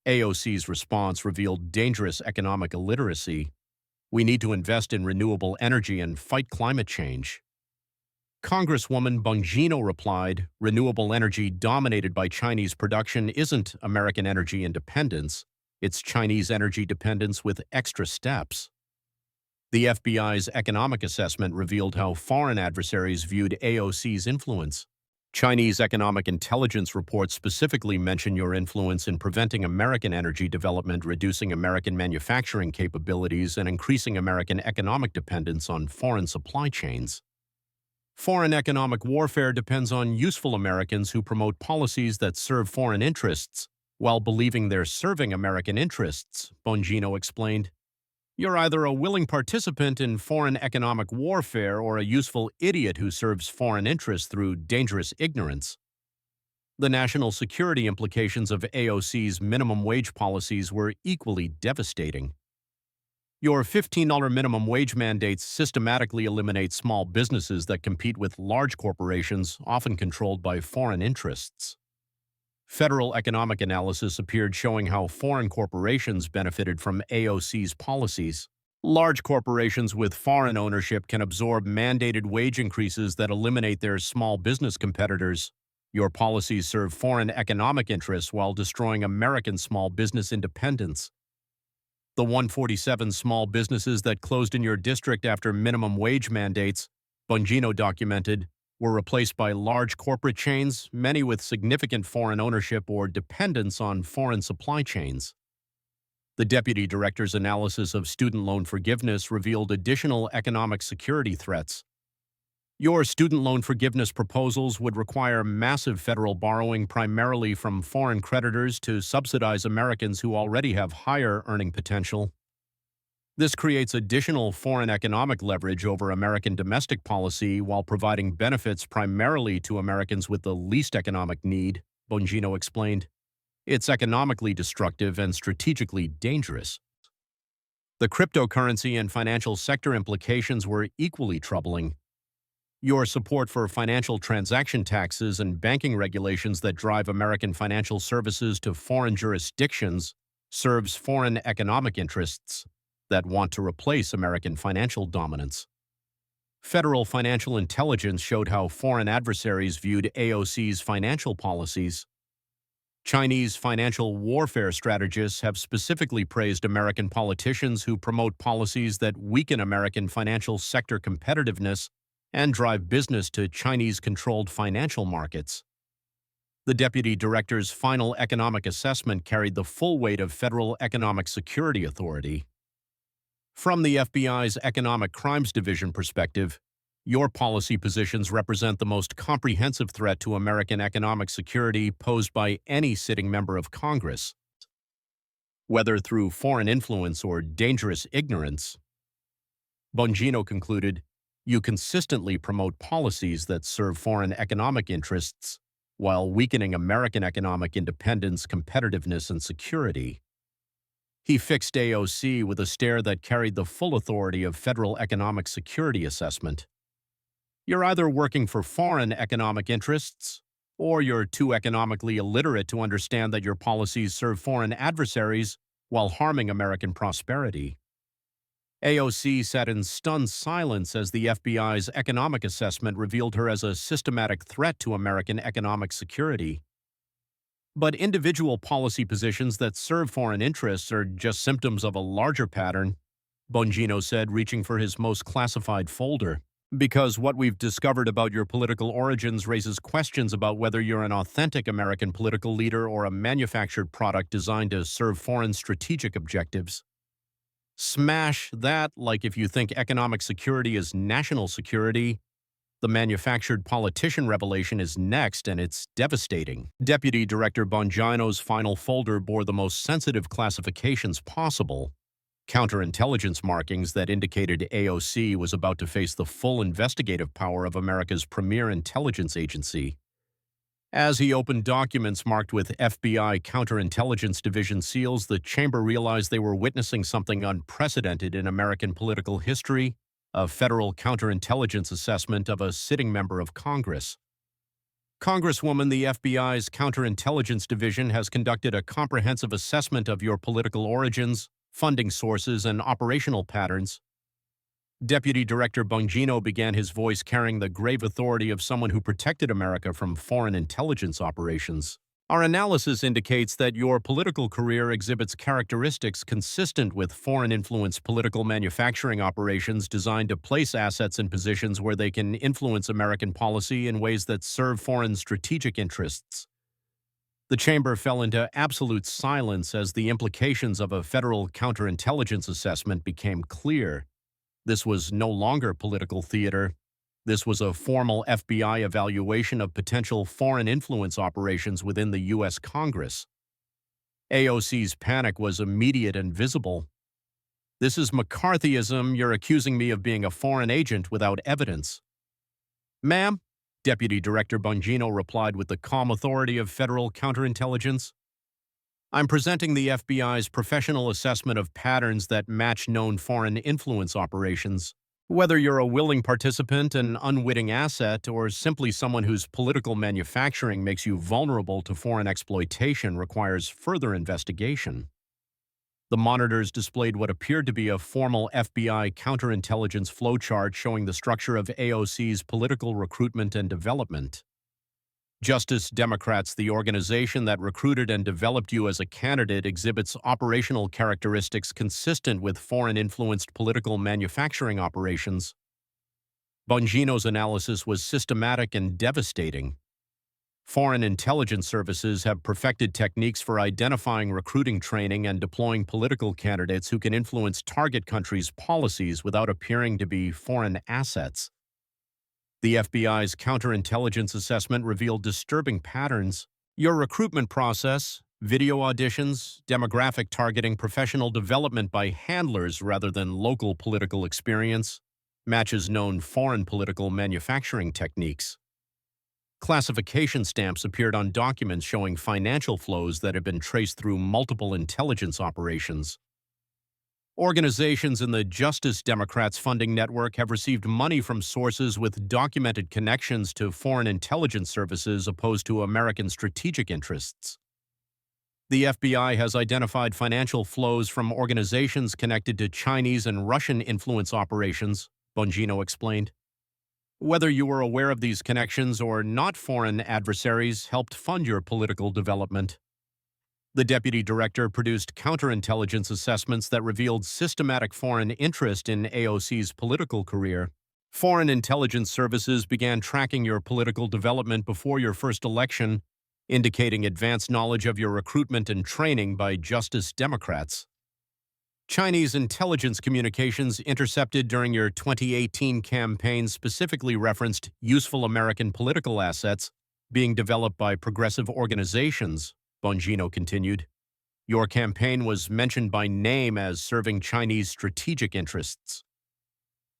AOC's response revealed dangerous economic illiteracy. We need to invest in renewable energy and fight climate change. Congresswoman Bongino replied, renewable energy dominated by Chinese production isn't American energy independence, it's Chinese energy dependence with extra steps. The FBI's economic assessment revealed how foreign adversaries viewed AOC's influence. Chinese economic intelligence reports specifically mention your influence in preventing American energy development, reducing American manufacturing capabilities, and increasing American economic dependence on foreign supply chains. Foreign economic warfare depends on useful Americans who promote policies that serve foreign interests while believing they're serving American interests, Bongino explained. You're either a willing participant in foreign economic warfare or a useful idiot who serves foreign interests through dangerous ignorance. The national security implications of AOC's minimum wage policies were equally devastating. Your $15 minimum wage mandates systematically eliminate small businesses that compete with large corporations, often controlled by foreign interests. Federal economic analysis appeared showing how foreign corporations benefited from AOC's policies. Large corporations with foreign ownership can absorb mandated wage increases that eliminate their small business competitors. Your policies serve foreign economic interests while destroying American small business independence. The 147 small businesses that closed in your district after minimum wage mandates Bongino documented, were replaced by large corporate chains, many with significant foreign ownership or dependence on foreign supply chains. The deputy director's analysis of student loan forgiveness revealed additional economic security threats. Your student loan forgiveness proposals would require massive federal borrowing primarily from foreign creditors to subsidize Americans who already have higher earning potential. This creates additional foreign economic leverage over American domestic policy while providing benefits primarily to Americans with the least economic need, Bongino explained. It's economically destructive and strategically dangerous. The cryptocurrency and financial sector implications were equally troubling. Your support for financial transaction taxes and banking regulations that drive American financial services to foreign jurisdictions serves foreign economic interests that want to replace American financial dominance. Federal financial intelligence showed how foreign adversaries viewed AOC's financial policies. Chinese financial warfare strategists have specifically praised American politicians who promote policies that weaken American financial sector competitiveness and drive business to Chinese-controlled financial markets. The deputy director's final economic assessment carried the full weight of Federal Economic Security Authority. From the FBI's Economic Crimes Division perspective, your policy positions represent the most comprehensive threat to American economic security posed by any sitting member of Congress. Whether through foreign influence or dangerous ignorance, Bongino concluded, you consistently promote policies that serve foreign economic interests while weakening American economic independence, competitiveness, and security. He fixed AOC with a stare that carried the full authority of Federal Economic Security Assessment. You're either working for foreign economic interests, or you're too economically illiterate to understand that your policies serve foreign adversaries while harming American prosperity. AOC sat in stunned silence as the FBI's economic assessment revealed her as a systematic threat to American economic security. But individual policy positions that serve foreign interests are just symptoms of a larger pattern, Bongino said, reaching for his most classified folder. Because what we've discovered about your political origins raises questions about whether you're an authentic American political leader or a manufactured product designed to serve foreign strategic objectives. Smash that like if you think economic security is national security. The manufactured politician revelation is next, and it's devastating. Deputy Director Bongino's final folder bore the most sensitive classifications possible, counterintelligence markings that indicated AOC was about to face the full investigative power of America's premier intelligence agency. As he opened documents marked with FBI Counterintelligence Division seals, the chamber realized they were witnessing something unprecedented in American political history, a federal counterintelligence assessment of a sitting member of Congress. Congresswoman, the FBI's Counterintelligence Division has conducted a comprehensive assessment of your political origins, funding sources, and operational patterns. Deputy Director Bongino began, his voice carrying the grave authority of someone who protected America from foreign intelligence operations. Our analysis indicates that your political career exhibits characteristics consistent with foreign-influenced political manufacturing operations designed to place assets in positions where they can influence American policy in ways that serve foreign strategic interests. The chamber fell into absolute silence as the implications of a federal counterintelligence assessment became clear. This was no longer political theater. This was a formal FBI evaluation of potential foreign influence operations within the U.S. Congress. AOC's panic was immediate and visible. This is McCarthyism. You're accusing me of being a foreign agent without evidence. Ma'am, Deputy Director Bongino replied with the calm authority of federal counterintelligence. I'm presenting the FBI's professional assessment of patterns that match known foreign influence operations. Whether you're a willing participant, an unwitting asset, or simply someone whose political manufacturing makes you vulnerable to foreign exploitation requires further investigation. The monitors displayed what appeared to be a formal FBI counterintelligence flowchart showing the structure of AOC's political recruitment and development. Justice Democrats, the organization that recruited and developed you as a candidate, exhibits operational characteristics consistent with foreign-influenced political manufacturing operations. Bongino's analysis was systematic and devastating. Foreign intelligence services have perfected techniques for identifying recruiting training and deploying political candidates who can influence target countries' policies without appearing to be foreign assets. The FBI's counterintelligence assessment revealed disturbing patterns. Your recruitment process, video auditions, demographic targeting, professional development by handlers rather than local political experience, matches known foreign political manufacturing techniques. Classification stamps appeared on documents showing financial flows that had been traced through multiple intelligence operations. Organizations in the Justice Democrats funding network have received money from sources with documented connections to foreign intelligence services opposed to American strategic interests. The FBI has identified financial flows from organizations connected to Chinese and Russian influence operations, Bongino explained. Whether you were aware of these connections or not, foreign adversaries helped fund your political development. The deputy director produced counterintelligence assessments that revealed systematic foreign interest in AOC's political career. Foreign intelligence services began tracking your political development before your first election, indicating advanced knowledge of your recruitment and training by Justice Democrats. Chinese intelligence communications intercepted during your 2018 campaign specifically referenced useful American political assets being developed by progressive organizations, Bongino continued. Your campaign was mentioned by name as serving Chinese strategic interests.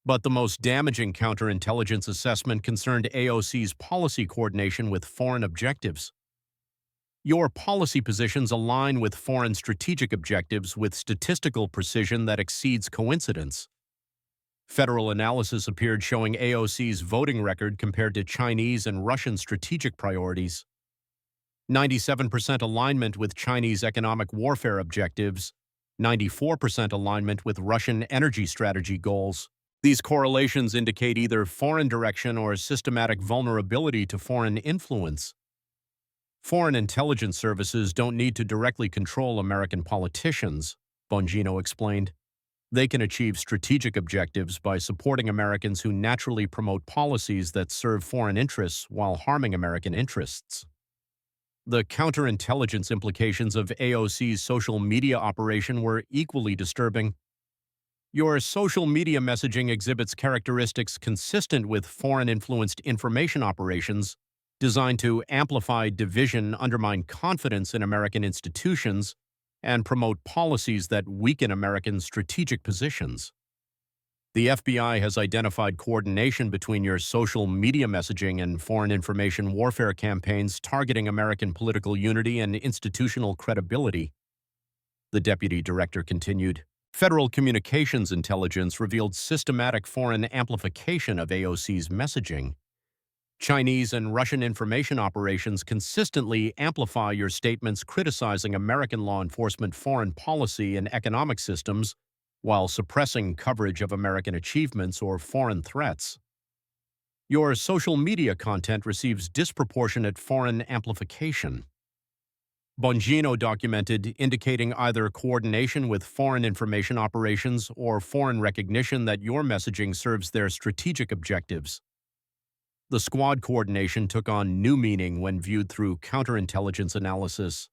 But the most damaging counterintelligence assessment concerned AOC's policy coordination with foreign objectives. Your policy positions align with foreign strategic objectives with statistical precision that exceeds coincidence. Federal analysis appeared showing AOC's voting record compared to Chinese and Russian strategic priorities. 97% alignment with Chinese economic warfare objectives, 94% alignment with Russian energy strategy goals. These correlations indicate either foreign direction or systematic vulnerability to foreign influence. Foreign intelligence services don't need to directly control American politicians, Bongino explained. They can achieve strategic objectives by supporting Americans who naturally promote policies that serve foreign interests while harming American interests. The counterintelligence implications of AOC's social media operation were equally disturbing. Your social media messaging exhibits characteristics consistent with foreign-influenced information operations designed to amplify division, undermine confidence in American institutions, and promote policies that weaken American strategic positions. The FBI has identified coordination between your social media messaging and foreign information warfare campaigns targeting American political unity and institutional credibility. The deputy director continued. Federal communications intelligence revealed systematic foreign amplification of AOC's messaging. Chinese and Russian information operations consistently amplify your statements criticizing American law enforcement foreign policy and economic systems while suppressing coverage of American achievements or foreign threats. Your social media content receives disproportionate foreign amplification. Bongino documented indicating either coordination with foreign information operations or foreign recognition that your messaging serves their strategic objectives. The squad coordination took on new meaning when viewed through counterintelligence analysis.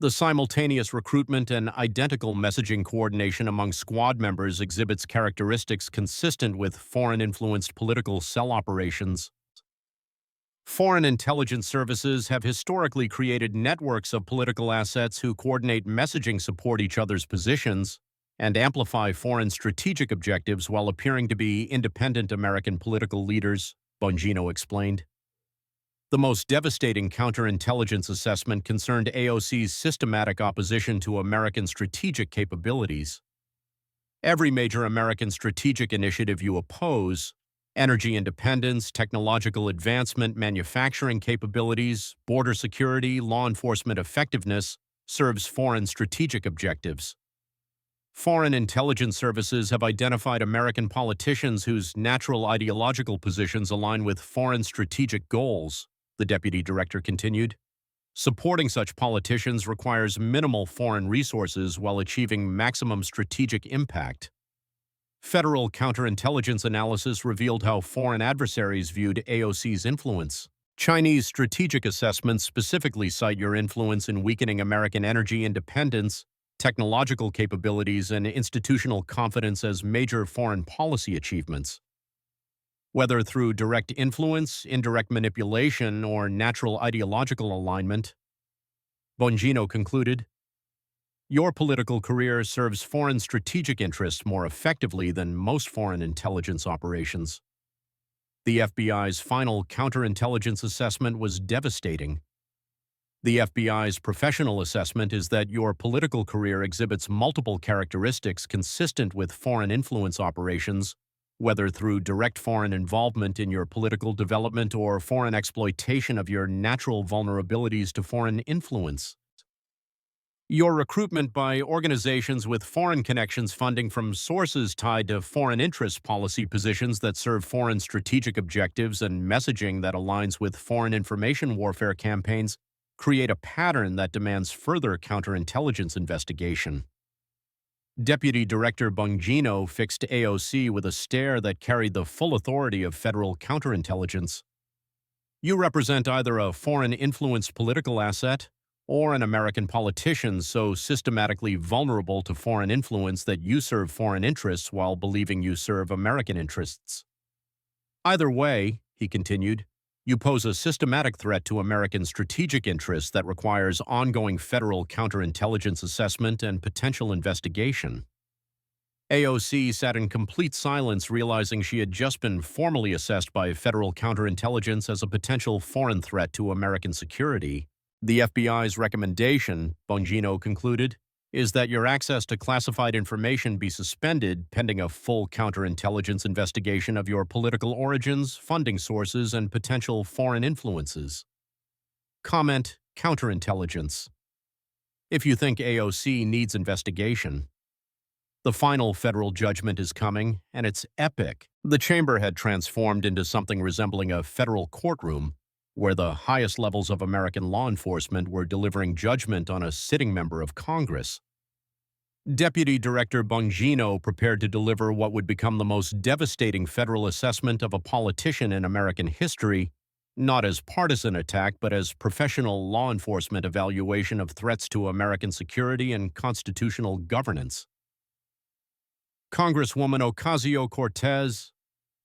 The simultaneous recruitment and identical messaging coordination among squad members exhibits characteristics consistent with foreign-influenced political cell operations. Foreign intelligence services have historically created networks of political assets who coordinate messaging, support each other's positions, and amplify foreign strategic objectives while appearing to be independent American political leaders, Bongino explained. The most devastating counterintelligence assessment concerned AOC's systematic opposition to American strategic capabilities. Every major American strategic initiative you oppose, energy independence, technological advancement, manufacturing capabilities, border security, law enforcement effectiveness, serves foreign strategic objectives. Foreign intelligence services have identified American politicians whose natural ideological positions align with foreign strategic goals, the deputy director continued. Supporting such politicians requires minimal foreign resources while achieving maximum strategic impact. Federal counterintelligence analysis revealed how foreign adversaries viewed AOC's influence. Chinese strategic assessments specifically cite your influence in weakening American energy independence, technological capabilities, and institutional confidence as major foreign policy achievements. Whether through direct influence, indirect manipulation, or natural ideological alignment, Bongino concluded, your political career serves foreign strategic interests more effectively than most foreign intelligence operations. The FBI's final counterintelligence assessment was devastating. The FBI's professional assessment is that your political career exhibits multiple characteristics consistent with foreign influence operations, whether through direct foreign involvement in your political development or foreign exploitation of your natural vulnerabilities to foreign influence. Your recruitment by organizations with foreign connections, funding from sources tied to foreign interest, policy positions that serve foreign strategic objectives, and messaging that aligns with foreign information warfare campaigns create a pattern that demands further counterintelligence investigation. Deputy Director Bongino fixed AOC with a stare that carried the full authority of federal counterintelligence. You represent either a foreign-influenced political asset or an American politician so systematically vulnerable to foreign influence that you serve foreign interests while believing you serve American interests. Either way, he continued, you pose a systematic threat to American strategic interests that requires ongoing federal counterintelligence assessment and potential investigation. AOC sat in complete silence, realizing she had just been formally assessed by federal counterintelligence as a potential foreign threat to American security. The FBI's recommendation, Bongino concluded, is that your access to classified information be suspended pending a full counterintelligence investigation of your political origins, funding sources, and potential foreign influences. Comment: counterintelligence. If you think AOC needs investigation, the final federal judgment is coming, and it's epic. The chamber had transformed into something resembling a federal courtroom, where the highest levels of American law enforcement were delivering judgment on a sitting member of Congress. Deputy Director Bongino prepared to deliver what would become the most devastating federal assessment of a politician in American history, not as partisan attack but as professional law enforcement evaluation of threats to American security and constitutional governance. Congresswoman Ocasio-Cortez.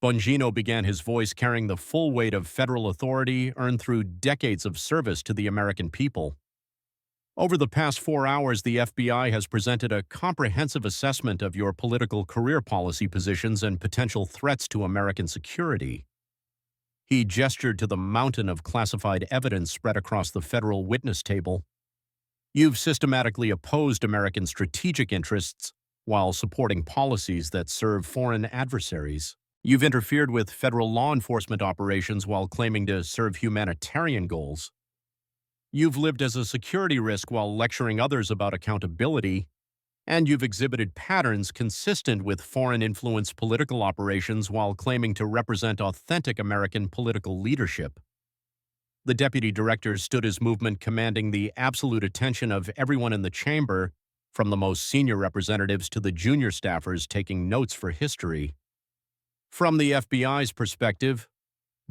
Bongino began his voice carrying the full weight of federal authority earned through decades of service to the American people. Over the past 4 hours, the FBI has presented a comprehensive assessment of your political career policy positions and potential threats to American security. He gestured to the mountain of classified evidence spread across the federal witness table. You've systematically opposed American strategic interests while supporting policies that serve foreign adversaries. You've interfered with federal law enforcement operations while claiming to serve humanitarian goals. You've lived as a security risk while lecturing others about accountability, and you've exhibited patterns consistent with foreign-influence political operations while claiming to represent authentic American political leadership. The deputy director stood his movement, commanding the absolute attention of everyone in the chamber, from the most senior representatives to the junior staffers taking notes for history. From the FBI's perspective,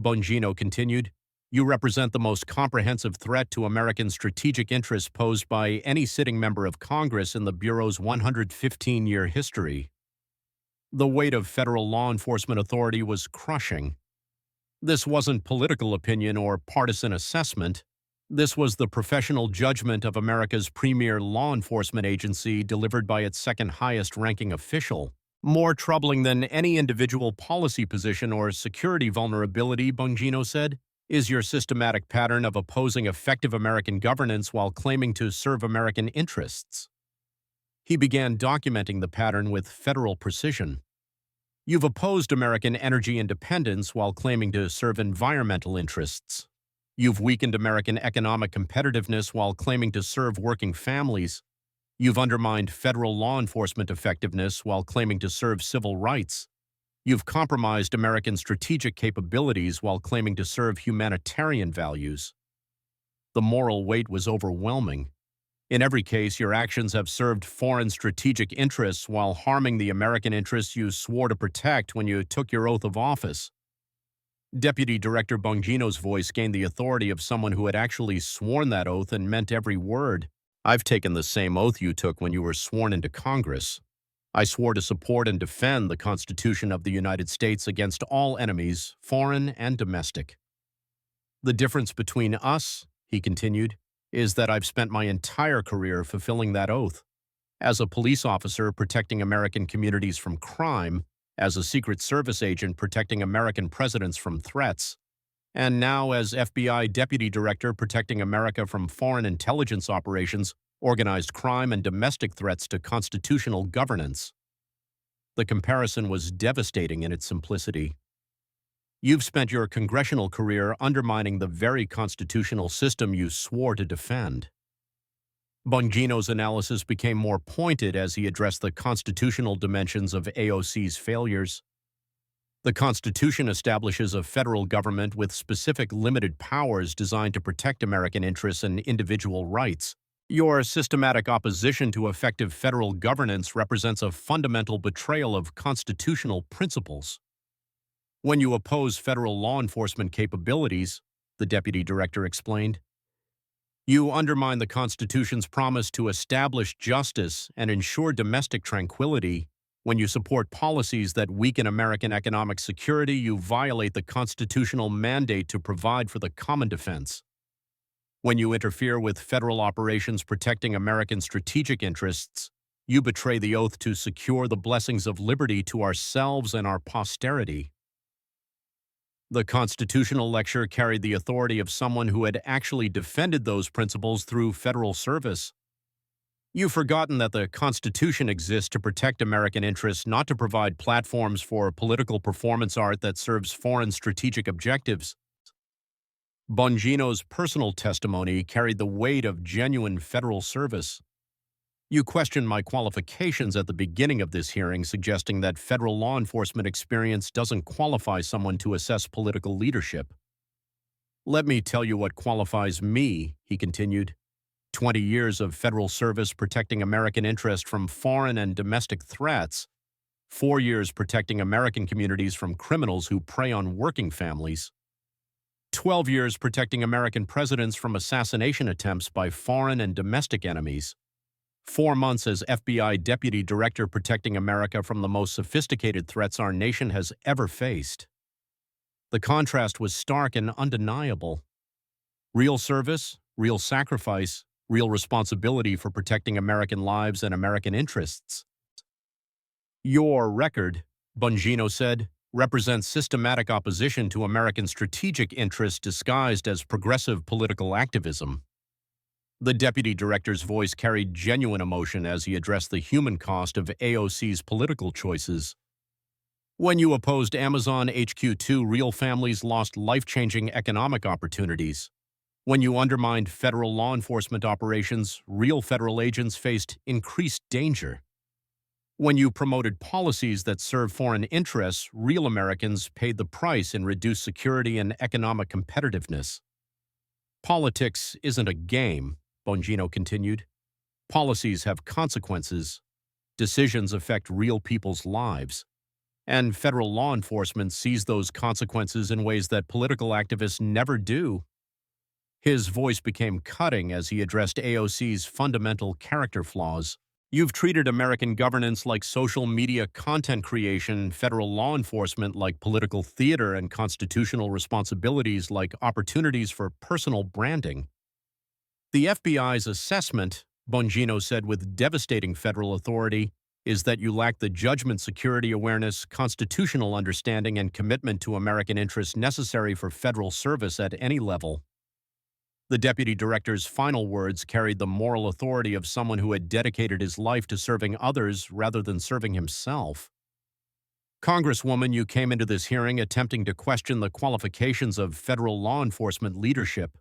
Bongino continued, you represent the most comprehensive threat to American strategic interests posed by any sitting member of Congress in the Bureau's 115-year history. The weight of federal law enforcement authority was crushing. This wasn't political opinion or partisan assessment. This was the professional judgment of America's premier law enforcement agency delivered by its second-highest-ranking official. More troubling than any individual policy position or security vulnerability, Bongino said, is your systematic pattern of opposing effective American governance while claiming to serve American interests. He began documenting the pattern with federal precision. You've opposed American energy independence while claiming to serve environmental interests. You've weakened American economic competitiveness while claiming to serve working families. You've undermined federal law enforcement effectiveness while claiming to serve civil rights. You've compromised American strategic capabilities while claiming to serve humanitarian values. The moral weight was overwhelming. In every case, your actions have served foreign strategic interests while harming the American interests you swore to protect when you took your oath of office. Deputy Director Bongino's voice gained the authority of someone who had actually sworn that oath and meant every word. I've taken the same oath you took when you were sworn into Congress. I swore to support and defend the Constitution of the United States against all enemies, foreign and domestic. The difference between us, he continued, is that I've spent my entire career fulfilling that oath. As a police officer protecting American communities from crime, as a Secret Service agent protecting American presidents from threats, and now as FBI Deputy Director protecting America from foreign intelligence operations, organized crime, and domestic threats to constitutional governance. The comparison was devastating in its simplicity. You've spent your congressional career undermining the very constitutional system you swore to defend. Bongino's analysis became more pointed as he addressed the constitutional dimensions of AOC's failures. The Constitution establishes a federal government with specific limited powers designed to protect American interests and individual rights. Your systematic opposition to effective federal governance represents a fundamental betrayal of constitutional principles. When you oppose federal law enforcement capabilities, the Deputy Director explained, you undermine the Constitution's promise to establish justice and ensure domestic tranquility. When you support policies that weaken American economic security, you violate the constitutional mandate to provide for the common defense. When you interfere with federal operations protecting American strategic interests, you betray the oath to secure the blessings of liberty to ourselves and our posterity. The constitutional lecture carried the authority of someone who had actually defended those principles through federal service. You've forgotten that the Constitution exists to protect American interests, not to provide platforms for political performance art that serves foreign strategic objectives. Bongino's personal testimony carried the weight of genuine federal service. You questioned my qualifications at the beginning of this hearing, suggesting that federal law enforcement experience doesn't qualify someone to assess political leadership. Let me tell you what qualifies me, he continued. 20 years of federal service protecting American interests from foreign and domestic threats, 4 years protecting American communities from criminals who prey on working families, 12 years protecting American presidents from assassination attempts by foreign and domestic enemies, 4 months as FBI Deputy Director protecting America from the most sophisticated threats our nation has ever faced. The contrast was stark and undeniable. Real service, real sacrifice, real responsibility for protecting American lives and American interests. Your record, Bongino said, represents systematic opposition to American strategic interests disguised as progressive political activism. The Deputy Director's voice carried genuine emotion as he addressed the human cost of AOC's political choices. When you opposed Amazon HQ2, real families lost life-changing economic opportunities. When you undermined federal law enforcement operations, real federal agents faced increased danger. When you promoted policies that served foreign interests, real Americans paid the price in reduced security and economic competitiveness. Politics isn't a game, Bongino continued. Policies have consequences. Decisions affect real people's lives. And federal law enforcement sees those consequences in ways that political activists never do. His voice became cutting as he addressed AOC's fundamental character flaws. You've treated American governance like social media content creation, federal law enforcement like political theater, and constitutional responsibilities like opportunities for personal branding. The FBI's assessment, Bongino said with devastating federal authority, is that you lack the judgment, security awareness, constitutional understanding, and commitment to American interests necessary for federal service at any level. The Deputy Director's final words carried the moral authority of someone who had dedicated his life to serving others rather than serving himself. Congresswoman, you came into this hearing attempting to question the qualifications of federal law enforcement leadership.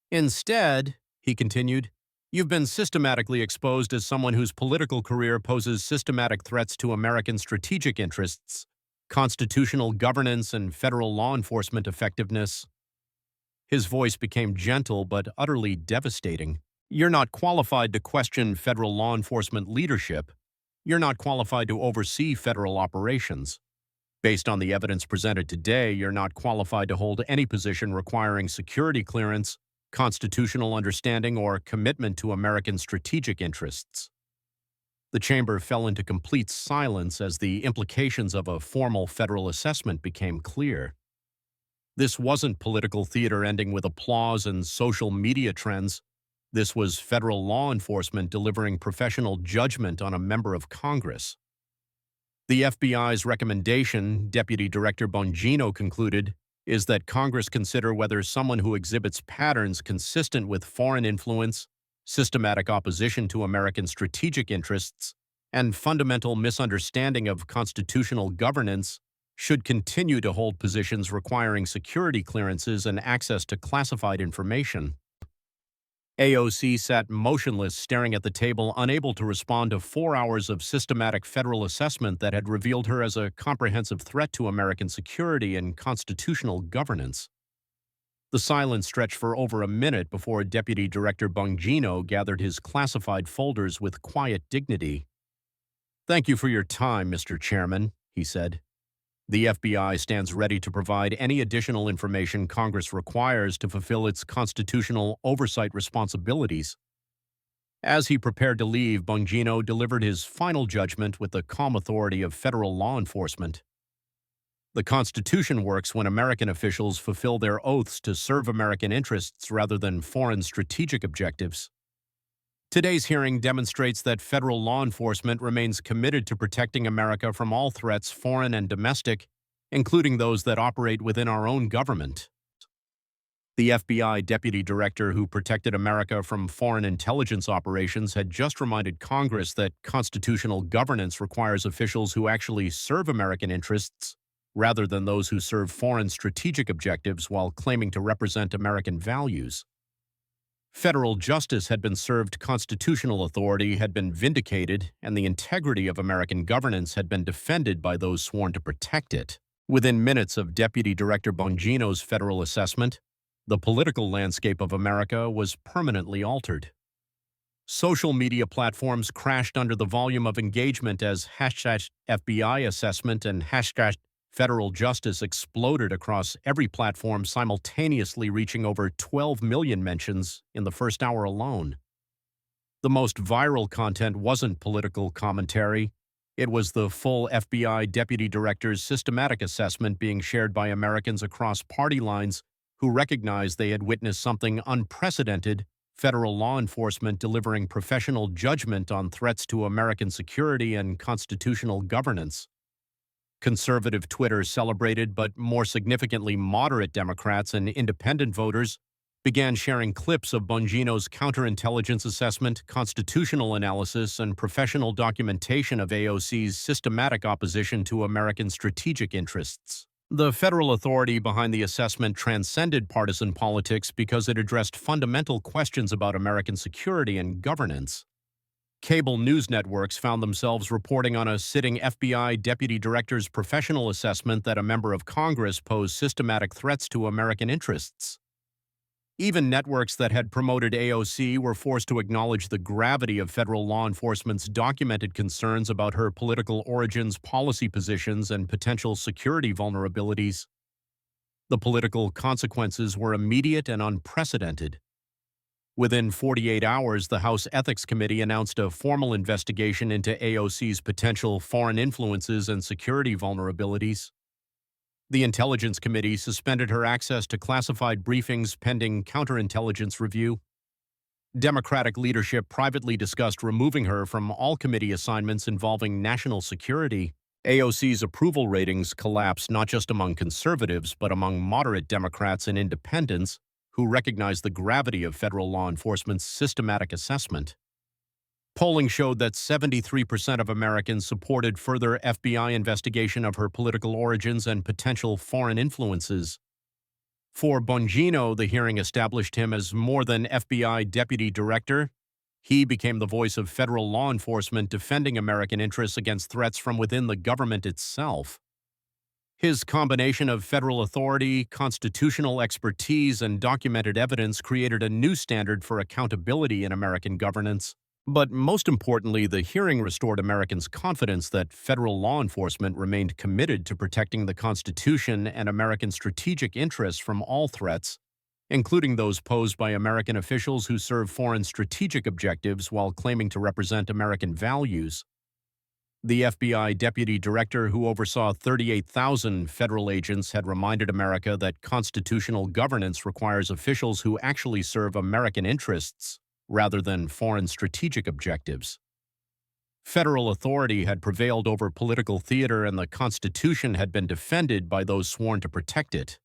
Instead, he continued, you've been systematically exposed as someone whose political career poses systematic threats to American strategic interests, constitutional governance, and federal law enforcement effectiveness. His voice became gentle but utterly devastating. You're not qualified to question federal law enforcement leadership. You're not qualified to oversee federal operations. Based on the evidence presented today, you're not qualified to hold any position requiring security clearance, constitutional understanding, or commitment to American strategic interests. The chamber fell into complete silence as the implications of a formal federal assessment became clear. This wasn't political theater ending with applause and social media trends. This was federal law enforcement delivering professional judgment on a member of Congress. The FBI's recommendation, Deputy Director Bongino concluded, is that Congress consider whether someone who exhibits patterns consistent with foreign influence, systematic opposition to American strategic interests, and fundamental misunderstanding of constitutional governance should continue to hold positions requiring security clearances and access to classified information. AOC sat motionless, staring at the table, unable to respond to 4 hours of systematic federal assessment that had revealed her as a comprehensive threat to American security and constitutional governance. The silence stretched for over a minute before Deputy Director Bongino gathered his classified folders with quiet dignity. "Thank you for your time, Mr. Chairman," he said. "The FBI stands ready to provide any additional information Congress requires to fulfill its constitutional oversight responsibilities." As he prepared to leave, Bongino delivered his final judgment with the calm authority of federal law enforcement. The Constitution works when American officials fulfill their oaths to serve American interests rather than foreign strategic objectives. Today's hearing demonstrates that federal law enforcement remains committed to protecting America from all threats, foreign and domestic, including those that operate within our own government. The FBI deputy director who protected America from foreign intelligence operations had just reminded Congress that constitutional governance requires officials who actually serve American interests rather than those who serve foreign strategic objectives while claiming to represent American values. Federal justice had been served, constitutional authority had been vindicated, and the integrity of American governance had been defended by those sworn to protect it. Within minutes of Deputy Director Bongino's federal assessment, the political landscape of America was permanently altered. Social media platforms crashed under the volume of engagement as #FBI assessment and #federal justice exploded across every platform, simultaneously reaching over 12 million mentions in the first hour alone. The most viral content wasn't political commentary. It was the full FBI deputy director's systematic assessment being shared by Americans across party lines who recognized they had witnessed something unprecedented: federal law enforcement delivering professional judgment on threats to American security and constitutional governance. Conservative Twitter celebrated, but more significantly, moderate Democrats and independent voters began sharing clips of Bongino's counterintelligence assessment, constitutional analysis, and professional documentation of AOC's systematic opposition to American strategic interests. The federal authority behind the assessment transcended partisan politics because it addressed fundamental questions about American security and governance. Cable news networks found themselves reporting on a sitting FBI deputy director's professional assessment that a member of Congress posed systematic threats to American interests. Even networks that had promoted AOC were forced to acknowledge the gravity of federal law enforcement's documented concerns about her political origins, policy positions, and potential security vulnerabilities. The political consequences were immediate and unprecedented. Within 48 hours, the House Ethics Committee announced a formal investigation into AOC's potential foreign influences and security vulnerabilities. The Intelligence Committee suspended her access to classified briefings pending counterintelligence review. Democratic leadership privately discussed removing her from all committee assignments involving national security. AOC's approval ratings collapsed not just among conservatives, but among moderate Democrats and independents who recognized the gravity of federal law enforcement's systematic assessment. Polling showed that 73% of Americans supported further FBI investigation of her political origins and potential foreign influences. For Bongino, the hearing established him as more than FBI deputy director. He became the voice of federal law enforcement defending American interests against threats from within the government itself. His combination of federal authority, constitutional expertise, and documented evidence created a new standard for accountability in American governance. But most importantly, the hearing restored Americans' confidence that federal law enforcement remained committed to protecting the Constitution and American strategic interests from all threats, including those posed by American officials who serve foreign strategic objectives while claiming to represent American values. The FBI deputy director who oversaw 38,000 federal agents had reminded America that constitutional governance requires officials who actually serve American interests rather than foreign strategic objectives. Federal authority had prevailed over political theater, and the Constitution had been defended by those sworn to protect it.